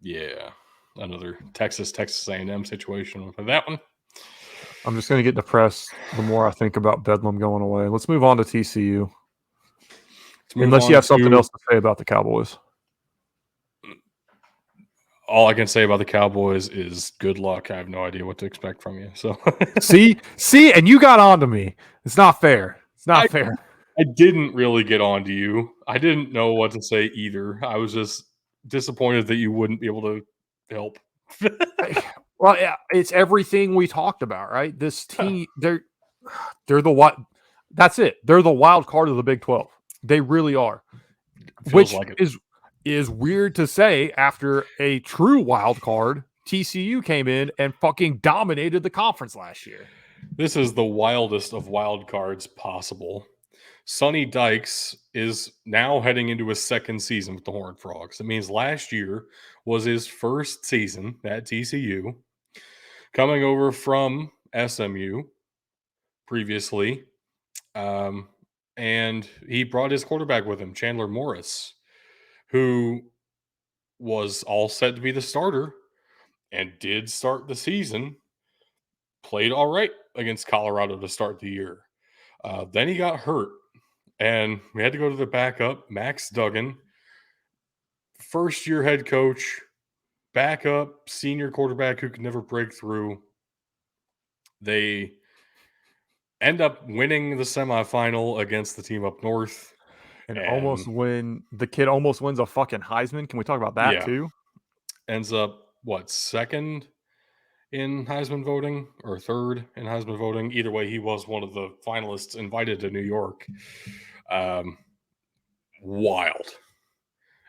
Yeah, another Texas A&M situation with that one. I'm just going to get depressed the more I think about Bedlam going away. Let's move on to TCU. Unless you have something else to say about the Cowboys. All I can say about the Cowboys is good luck. I have no idea what to expect from you. So see, and you got on to me. It's not fair. It's not fair. I didn't really get on to you. I didn't know what to say either. I was just disappointed that you wouldn't be able to help. Well, yeah, it's everything we talked about, right? This team, they're the what? That's it. They're the wild card of the Big 12. They really are. Which like is weird to say after a true wild card. TCU came in and fucking dominated the conference last year. This is the wildest of wild cards possible. Sonny Dykes is now heading into his second season with the Horned Frogs. It means last year was his first season at TCU, coming over from SMU previously. And he brought his quarterback with him, Chandler Morris, who was all set to be the starter and did start the season, played all right against Colorado to start the year. Then he got hurt, and we had to go to the backup, Max Duggan, first-year head coach, backup, senior quarterback who could never break through. They end up winning the semifinal against the team up north. And the kid almost wins a fucking Heisman. Can we talk about that too? Ends up, second in Heisman voting or third in Heisman voting? Either way, he was one of the finalists invited to New York. Wild.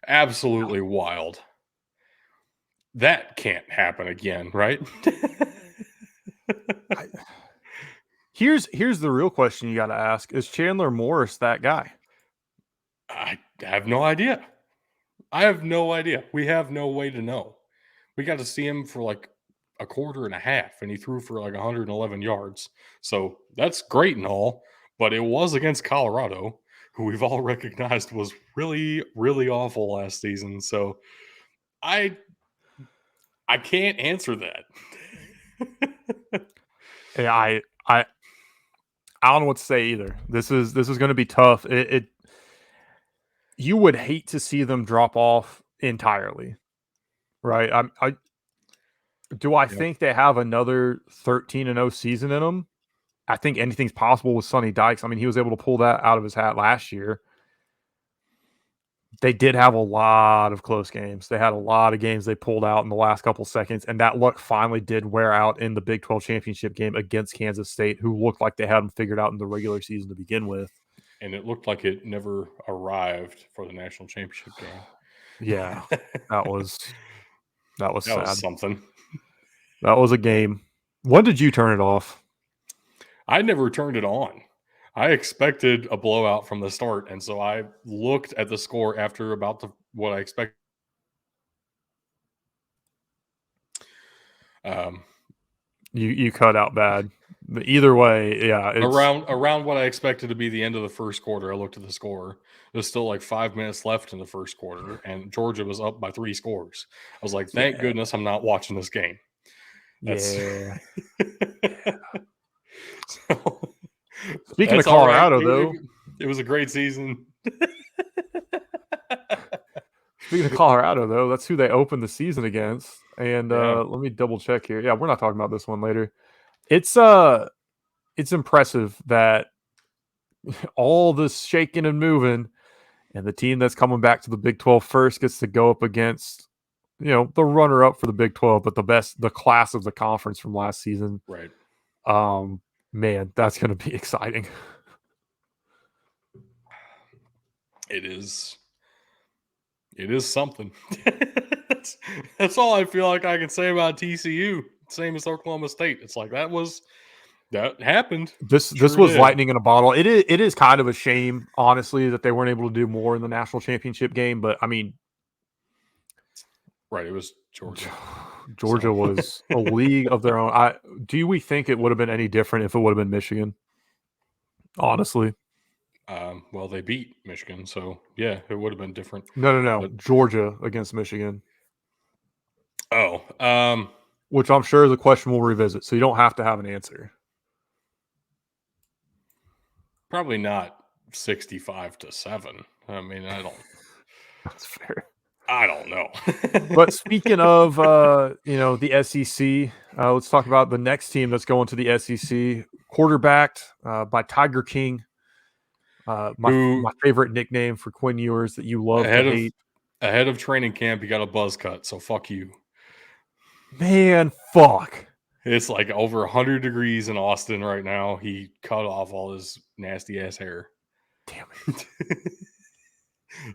Absolutely wild. That can't happen again, right? Here's the real question you got to ask. Is Chandler Morris that guy? I have no idea. We have no way to know. We got to see him for like a quarter and a half, and he threw for like 111 yards. So that's great and all, but it was against Colorado, who we've all recognized was really, really awful last season. So I can't answer that. Yeah, I don't know what to say either. This is going to be tough. You would hate to see them drop off entirely, right? I think they have another 13-0 season in them? I think anything's possible with Sonny Dykes. I mean, he was able to pull that out of his hat last year. They did have a lot of close games. They had a lot of games they pulled out in the last couple seconds, and that luck finally did wear out in the Big 12 championship game against Kansas State, who looked like they had them figured out in the regular season to begin with. And it looked like it never arrived for the national championship game. Yeah, that was sad. Was something. That was a game. When did you turn it off? I never turned it on. I expected a blowout from the start, and so I looked at the score after about what I expected. You cut out bad. But either way, yeah. Around what I expected to be the end of the first quarter, I looked at the score. There's still like 5 minutes left in the first quarter, and Georgia was up by 3 scores. I was like, thank goodness I'm not watching this game. Yeah. Speaking of Colorado, though. It was a great season. Speaking of Colorado, though, that's who they opened the season against. And let me double check here. Yeah, we're not talking about this one later. It's impressive that all this shaking and moving, and the team that's coming back to the Big 12 first gets to go up against, the runner-up for the Big 12, but the class of the conference from last season. Right. Man, that's going to be exciting. It is something. That's all I feel like I can say about TCU. Same as Oklahoma State. It's like that happened. This was lightning in a bottle. It is kind of a shame, honestly, that they weren't able to do more in the national championship game. But I mean, Right, it was Georgia. Georgia was a league of their own. Do we think it would have been any different if it would have been Michigan? Honestly. Well, they beat Michigan, so yeah, it would have been different. No. But Georgia against Michigan. oh, which I'm sure is a question we'll revisit, so you don't have to have an answer. probably not 65-7. I mean, I don't. That's fair. I don't know. But speaking of, the SEC, let's talk about the next team that's going to the SEC, quarterbacked by Tiger King, my Who favorite nickname for Quinn Ewers that you love to ahead of hate. ahead of training camp, he got a buzz cut, so fuck you. Man, fuck. It's like over 100 degrees in Austin right now. He cut off all his nasty ass hair. Damn it.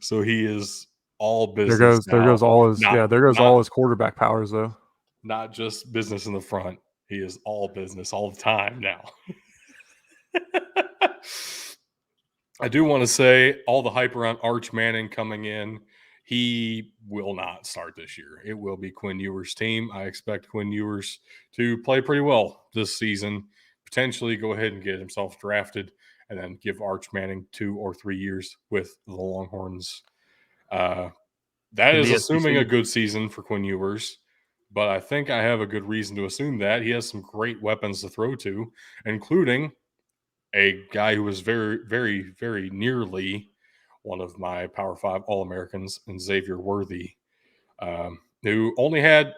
So he is all There business goes now. all his Not there goes not all his quarterback powers though. not just business in the front. He is all business all the time now. I do want to say all the hype around Arch Manning coming in. He will not start this year. It will be Quinn Ewers' team. I expect Quinn Ewers to play pretty well this season, potentially go ahead and get himself drafted, and then give Arch Manning 2 or 3 years with the Longhorns. That In is the assuming a SEC. good season for Quinn Ewers, but I think I have a good reason to assume that. He has some great weapons to throw to, including a guy who was very, very, very nearly one of my Power 5 All-Americans, and Xavier Worthy, who only had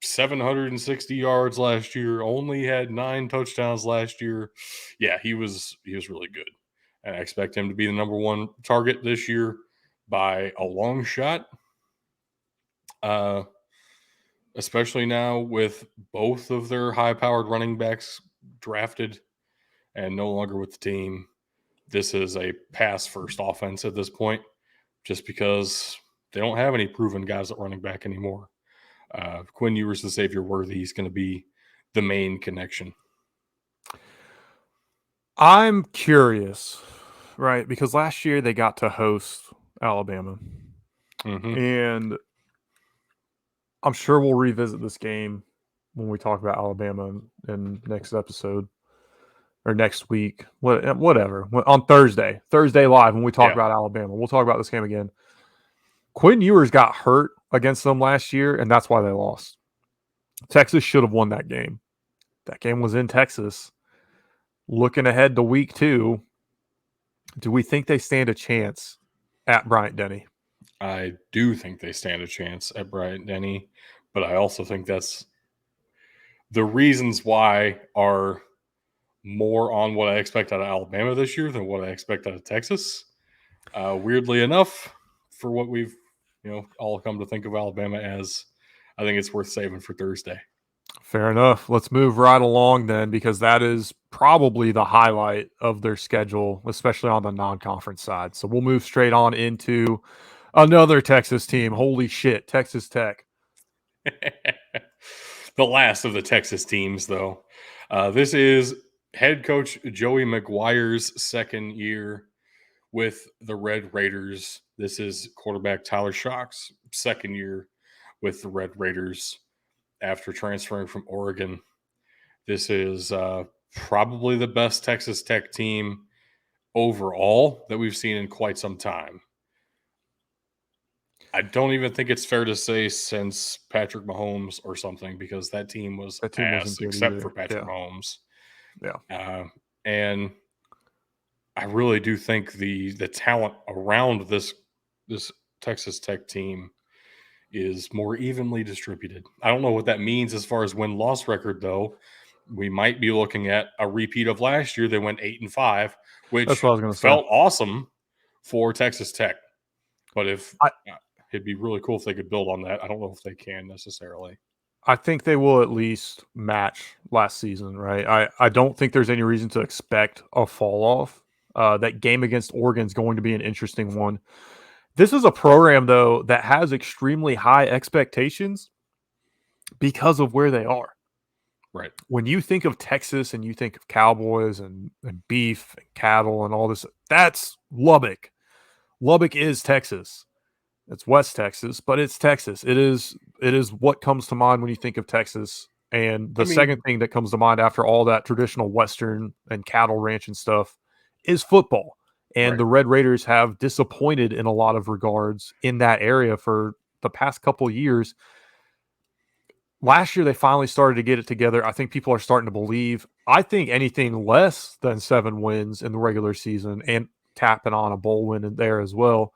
760 yards last year, only had 9 touchdowns last year. Yeah, he was really good. And I expect him to be the number one target this year by a long shot. Especially now with both of their high-powered running backs drafted and no longer with the team. This is a pass-first offense at this point, just because they don't have any proven guys at running back anymore. Quinn Ewers and Xavier Worthy is going to be the main connection. I'm curious, right? Because last year they got to host Alabama. Mm-hmm. And I'm sure we'll revisit this game when we talk about Alabama in next episode or next week, whatever. On Thursday live when we talk about Alabama. We'll talk about this game again. Quinn Ewers got hurt against them last year, and that's why they lost. Texas should have won that game. That game was in Texas. Looking ahead to week 2, do we think they stand a chance at Bryant-Denny? I do think they stand a chance at Bryant-Denny, but I also think that's the reasons why are more on what I expect out of Alabama this year than what I expect out of Texas. Weirdly enough, for what we've all come to think of Alabama as, I think it's worth saving for Thursday. Fair enough. Let's move right along then, because that is probably the highlight of their schedule, especially on the non-conference side. So we'll move straight on into another Texas team. Holy shit, Texas Tech. The last of the Texas teams, though. This is head coach Joey McGuire's second year with the Red Raiders. This is quarterback Tyler Shock's second year with the Red Raiders after transferring from Oregon. This is probably the best Texas Tech team overall that we've seen in quite some time. I don't even think it's fair to say since Patrick Mahomes or something, because that team was ass except for Patrick Mahomes. Yeah. And I really do think the talent around this Texas Tech team is more evenly distributed. I don't know what that means as far as win-loss record, though. We might be looking at a repeat of last year. They went 8-5, which that's what I was going to felt say. awesome for Texas Tech. But it'd be really cool if they could build on that. I don't know if they can necessarily. I think they will at least match last season, right? I don't think there's any reason to expect a fall off. That game against Oregon is going to be an interesting one. This is a program, though, that has extremely high expectations because of where they are. Right. When you think of Texas and you think of cowboys and beef and cattle and all this, that's Lubbock. Lubbock is Texas. It's West Texas, but it's Texas. It is what comes to mind when you think of Texas. And the I second mean, thing that comes to mind after all that traditional Western and cattle ranch and stuff is football. And right. the Red Raiders have disappointed in a lot of regards in that area for the past couple years. Last year, they finally started to get it together. I think people are starting to believe. I think anything less than 7 wins in the regular season and tapping on a bowl win in there as well,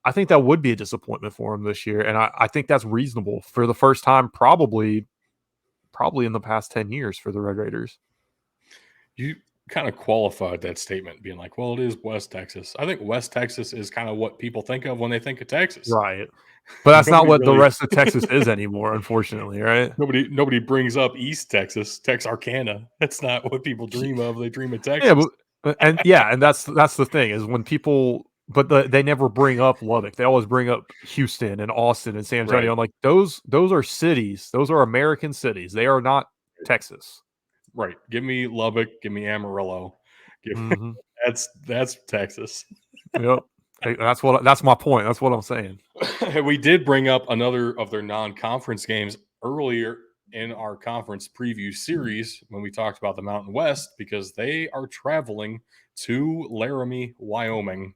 I think that would be a disappointment for him this year. And I think that's reasonable for the first time, probably in the past 10 years for the Red Raiders. You kind of qualified that statement being like, well, it is West Texas. I think West Texas is kind of what people think of when they think of Texas. Right. But that's not Nobody what the really rest of Texas is anymore, unfortunately, right? nobody brings up East Texas, Texarkana. That's not what people dream of. They dream of Yeah, Texas. and that's the thing is when people, but they never bring up Lubbock. They always bring up Houston and Austin and San Antonio. Right. I'm like, those are cities. Those are American cities. They are not Texas. Right. Give me Lubbock, give me Amarillo. Give Mm-hmm. that's Texas. Yep. That's my point. That's what I'm saying. We did bring up another of their non-conference games earlier in our conference preview series when we talked about the Mountain West because they are traveling to Laramie, Wyoming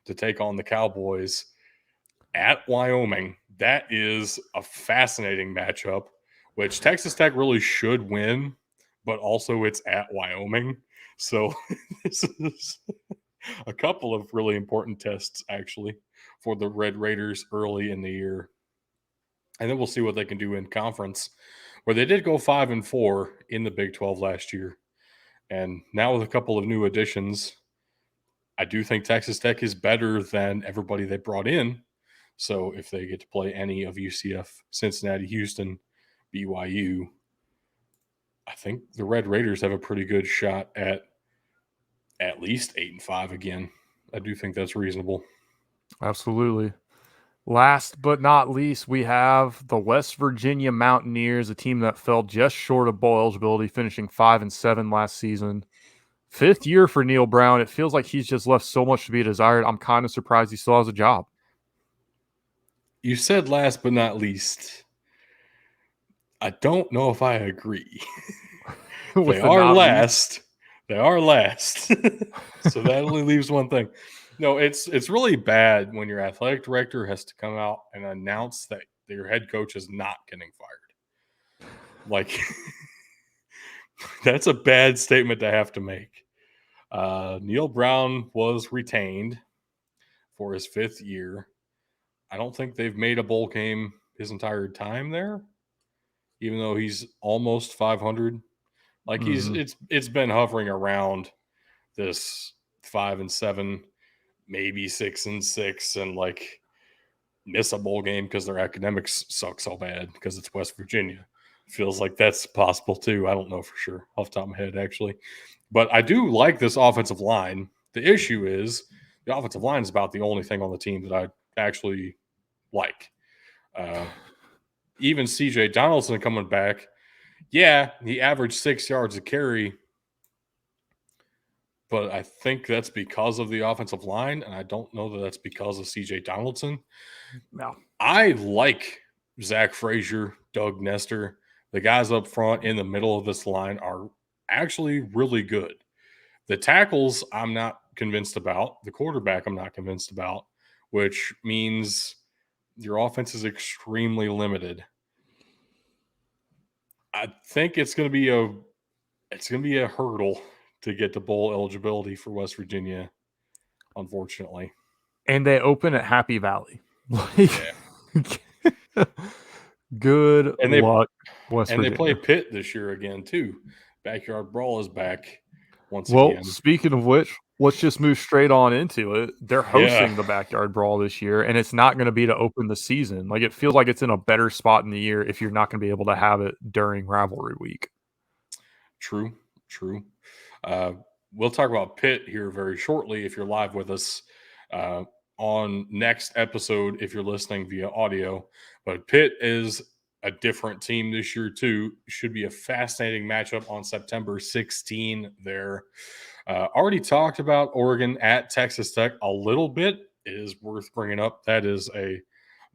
to take on the Cowboys at Wyoming. That is a fascinating matchup, which Texas Tech really should win, but also it's at Wyoming. So this is a couple of really important tests actually for the Red Raiders early in the year. And then we'll see what they can do in conference, where they did go 5-4 in the Big 12 last year. And now with a couple of new additions, I do think Texas Tech is better than everybody they brought in. So if they get to play any of UCF, Cincinnati, Houston, BYU, I think the Red Raiders have a pretty good shot at least 8-5 again. I do think that's reasonable. Absolutely. Last but not least, we have the West Virginia Mountaineers, a team that fell just short of bowl eligibility, finishing 5-7 last season. 5th year for Neil Brown. It feels like he's just left so much to be desired. I'm kind of surprised he still has a job. You said last but not least. I don't know if I agree. With They the are not least. last. They are last. So that only leaves one thing. No, it's really bad when your athletic director has to come out and announce that your head coach is not getting fired. Like that's a bad statement to have to make. Neil Brown was retained for his 5th year. I don't think they've made a bowl game his entire time there, even though he's almost 500. Like Mm-hmm. it's been hovering around this 5-7, maybe 6-6, and like miss a bowl game because their academics suck so bad because it's West Virginia. Feels like that's possible too. I don't know for sure off the top of my head, actually. But I do like this offensive line. The issue is the offensive line is about the only thing on the team that I actually like. Even CJ Donaldson coming back, yeah, he averaged 6 yards a carry, but I think that's because of the offensive line, and I don't know that that's because of CJ Donaldson. No. I like Zach Frazier, Doug Nestor. The guys up front in the middle of this line are actually really good. The tackles, I'm not convinced about. The quarterback, I'm not convinced about, which means your offense is extremely limited. I think it's going to be a hurdle to get to bowl eligibility for West Virginia, unfortunately. And they open at Happy Valley. Yeah. Good And luck, West they play Virginia. Pitt this year again too. Backyard Brawl is back once Well, again. speaking of which, let's just move straight on into it. They're Yeah, hosting the Backyard Brawl this year, and it's not going to be to open the season. Like, it feels like it's in a better spot in the year if you're not going to be able to have it during rivalry week. true. Uh, we'll talk about Pitt here very shortly if you're live with us on next episode if you're listening via audio. But Pitt is a different team this year too. Should be a fascinating matchup on September 16 there. Already talked about Oregon at Texas Tech a little bit. It is worth bringing up. That is a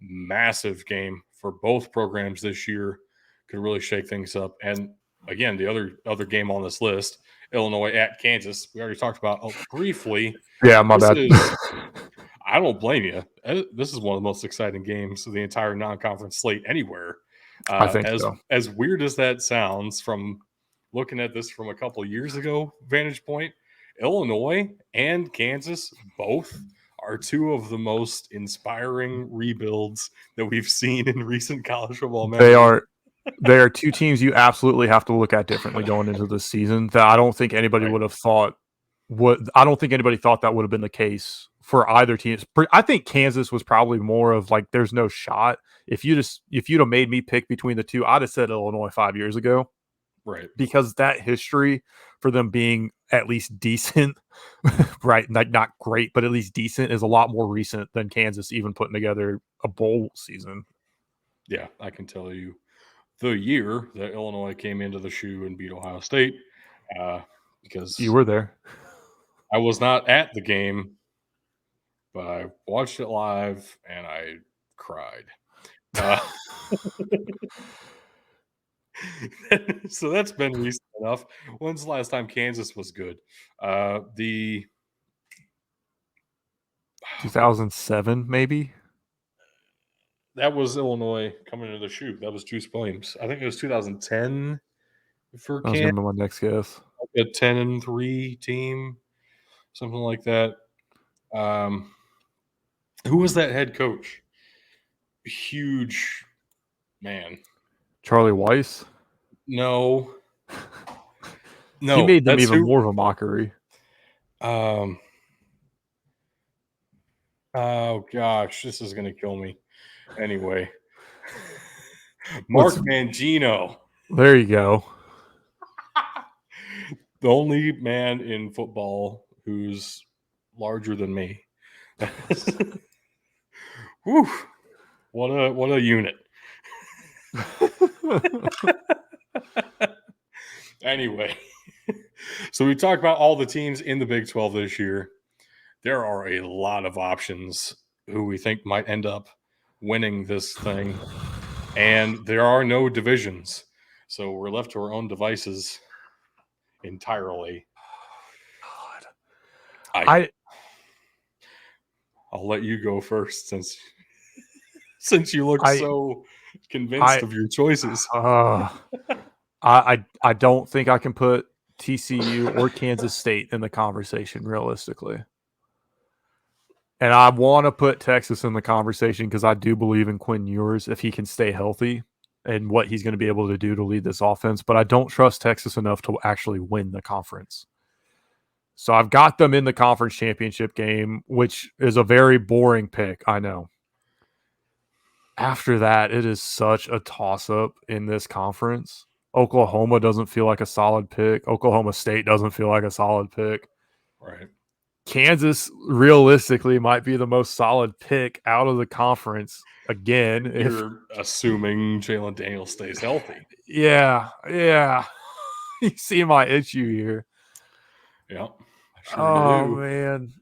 massive game for both programs this year. Could really shake things up. And again, the other game on this list, Illinois at Kansas, we already talked about briefly. Yeah, my bad. I don't blame you. This is one of the most exciting games of the entire non-conference slate anywhere. I think so. As weird as that sounds, from looking at this from a couple of years ago vantage point, Illinois and Kansas both are two of the most inspiring rebuilds that we've seen in recent college football memory. They are two teams you absolutely have to look at differently going into this season. That I don't think anybody would have thought. I don't think anybody thought that would have been the case for either team. I think Kansas was probably more of like, there's no shot. If you'd have made me pick between the two, I'd have said Illinois 5 years ago. Right. Because that history for them being at least decent, right? Not great, but at least decent is a lot more recent than Kansas even putting together a bowl season. Yeah, I can tell you the year that Illinois came into the shoe and beat Ohio State, because you were there. I was not at the game, but I watched it live and I cried. So that's been recent enough. When's the last time Kansas was good? 2007, maybe. That was Illinois coming into the shoe. That was Juice Williams. I think it was 2010 for Kansas. That was going to be my next guess. Like a 10-3 team, something like that. Who was that head coach? Huge man. Charlie Weiss? No. He made them even more of a mockery. Oh gosh, this is going to kill me. Anyway, Mark Mangino. There you go. The only man in football who's larger than me. Whew. What a unit. Anyway, so we talked about all the teams in the Big 12 this year. There are a lot of options who we think might end up winning this thing. And there are no divisions. So we're left to our own devices entirely. God. I'll let you go first since you look so convinced of your choices. I don't think I can put TCU or Kansas State in the conversation realistically. And I want to put Texas in the conversation because I do believe in Quinn Ewers if he can stay healthy and what he's going to be able to do to lead this offense. But I don't trust Texas enough to actually win the conference. So I've got them in the conference championship game, which is a very boring pick, I know. After that, it is such a toss-up in this conference. Oklahoma doesn't feel like a solid pick. Oklahoma State doesn't feel like a solid pick. Right. Kansas realistically might be the most solid pick out of the conference again. You're assuming Jalen Daniels stays healthy. Yeah. You see my issue here. Yeah. Sure do. Man.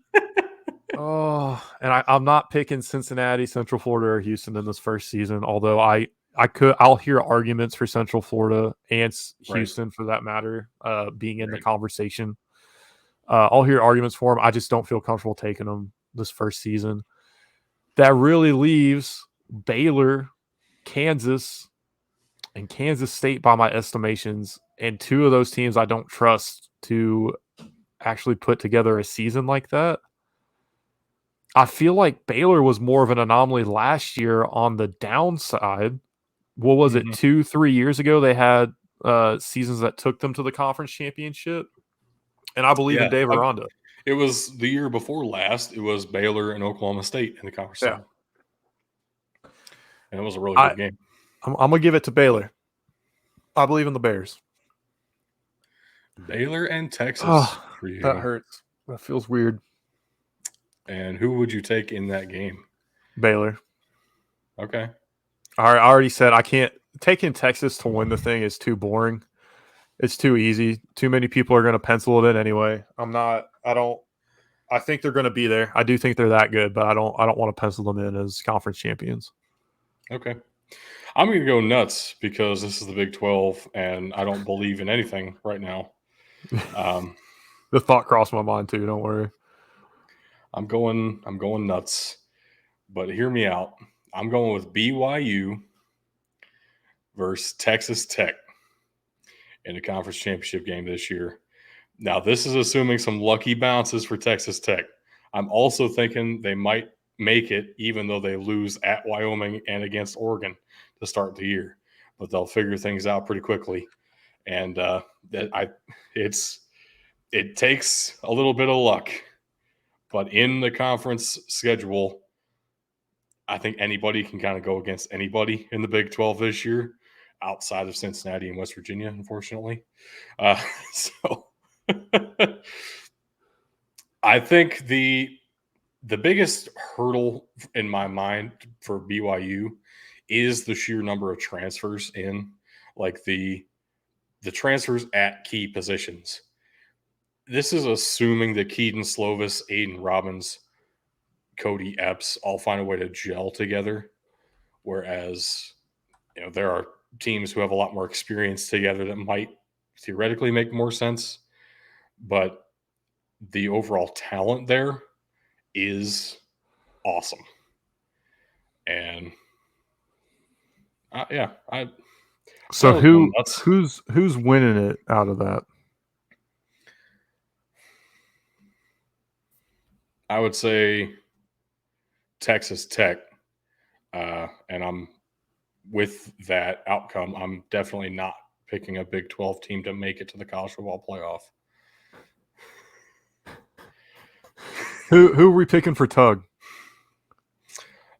And I'm not picking Cincinnati, Central Florida, or Houston in this first season, although I'll hear arguments for Central Florida and Houston for that matter, being in the conversation. I'll hear arguments for them. I just don't feel comfortable taking them this first season. That really leaves Baylor, Kansas, and Kansas State by my estimations. And two of those teams I don't trust to actually put together a season like that. I feel like Baylor was more of an anomaly last year on the downside. What was it, 2-3 years ago? They had seasons that took them to the conference championship. And I believe in Dave Aranda. It was the year before last. It was Baylor and Oklahoma State in the conference. Yeah. And it was a really good game. I'm going to give it to Baylor. I believe in the Bears. Baylor and Texas for you. That hurts. That feels weird. And who would you take in that game? Baylor. Okay. I already said I can't. Taking Texas to win the thing is too boring. It's too easy. Too many people are going to pencil it in anyway. I think they're going to be there. I do think they're that good, but I don't want to pencil them in as conference champions. Okay. I'm going to go nuts because this is the Big 12 and I don't believe in anything right now. The thought crossed my mind too. Don't worry. I'm going nuts. But hear me out. I'm going with BYU versus Texas Tech in the conference championship game this year. Now, this is assuming some lucky bounces for Texas Tech. I'm also thinking they might make it even though they lose at Wyoming and against Oregon to start the year. But they'll figure things out pretty quickly. And it takes a little bit of luck. But in the conference schedule, I think anybody can kind of go against anybody in the Big 12 this year outside of Cincinnati and West Virginia, unfortunately. So I think the biggest hurdle in my mind for BYU is the sheer number of transfers in, like the transfers at key positions. This is assuming that Keaton Slovis, Aiden Robbins, Cody Epps all find a way to gel together, whereas there are teams who have a lot more experience together that might theoretically make more sense, but the overall talent there is awesome. And so who's winning it out of that? I would say Texas Tech, and I'm with that outcome. I'm definitely not picking a Big 12 team to make it to the college football playoff. Who are we picking for Tug?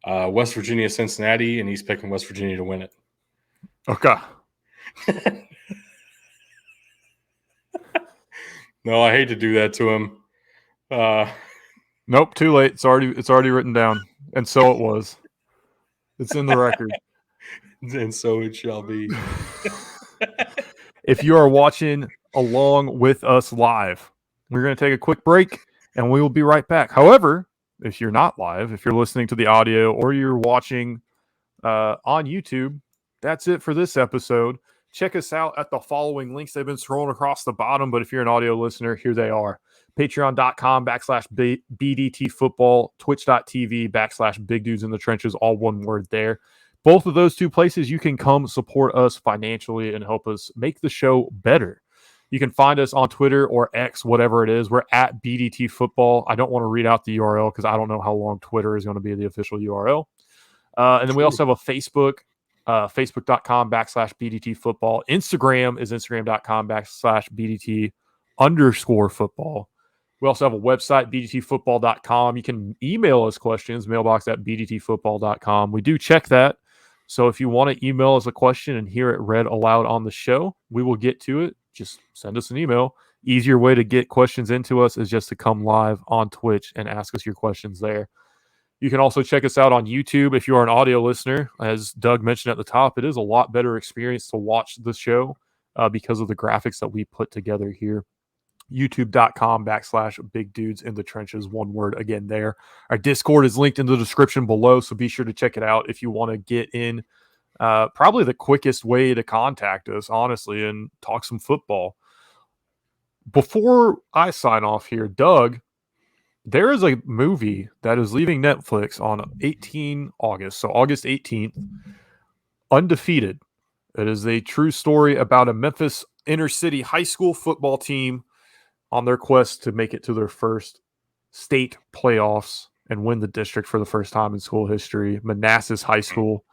West Virginia, Cincinnati, and he's picking West Virginia to win it. Okay. No, I hate to do that to him. Nope, too late. It's already written down, and so it was. It's in the record. And so it shall be. If you are watching along with us live, we're going to take a quick break, and we will be right back. However, if you're not live, if you're listening to the audio or you're watching on YouTube, that's it for this episode. Check us out at the following links. They've been scrolling across the bottom, but if you're an audio listener, here they are. Patreon.com/BDT football, Twitch.tv/Big Dudes in the Trenches, all one word there. Both of those two places, you can come support us financially and help us make the show better. You can find us on Twitter or X, whatever it is. We're at BDT Football. I don't want to read out the URL because I don't know how long Twitter is going to be the official URL. And then we also have a Facebook, Facebook.com/BDT Football. Instagram is Instagram.com/BDT_football. We also have a website, bdtfootball.com. You can email us questions, mailbox@bdtfootball.com. We do check that. So if you want to email us a question and hear it read aloud on the show, we will get to it. Just send us an email. Easier way to get questions into us is just to come live on Twitch and ask us your questions there. You can also check us out on YouTube if you are an audio listener. As Doug mentioned at the top, it is a lot better experience to watch the show because of the graphics that we put together here. YouTube.com/Big Dudes in the Trenches, one word again there. Our Discord is linked in the description below, so be sure to check it out if you want to get in. Probably the quickest way to contact us, honestly, and talk some football. Before I sign off here, Doug, there is a movie that is leaving Netflix on 18 August, so August 18th, Undefeated. It is a true story about a Memphis inner city high school football team on their quest to make it to their first state playoffs and win the district for the first time in school history. Manassas High School.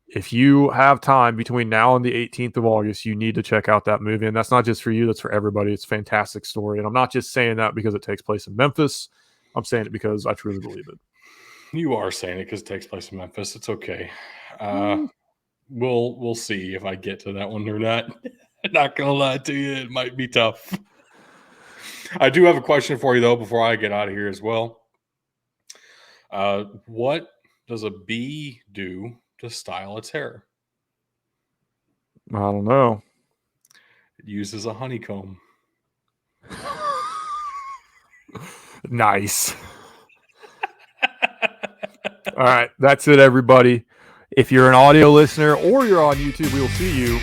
If you have time between now and the 18th of August, you need to check out that movie. And that's not just for you, that's for everybody. It's a fantastic story. And I'm not just saying that because it takes place in Memphis. I'm saying it because I truly believe it. You are saying it because it takes place in Memphis. It's okay. We'll see if I get to that one or not. Not gonna lie to you, it might be tough. I do have a question for you though before I get out of here as well. What does a bee do to style its hair? I don't know. It uses a honeycomb. Nice. All right, that's it, everybody. If you're an audio listener or you're on YouTube, we will see you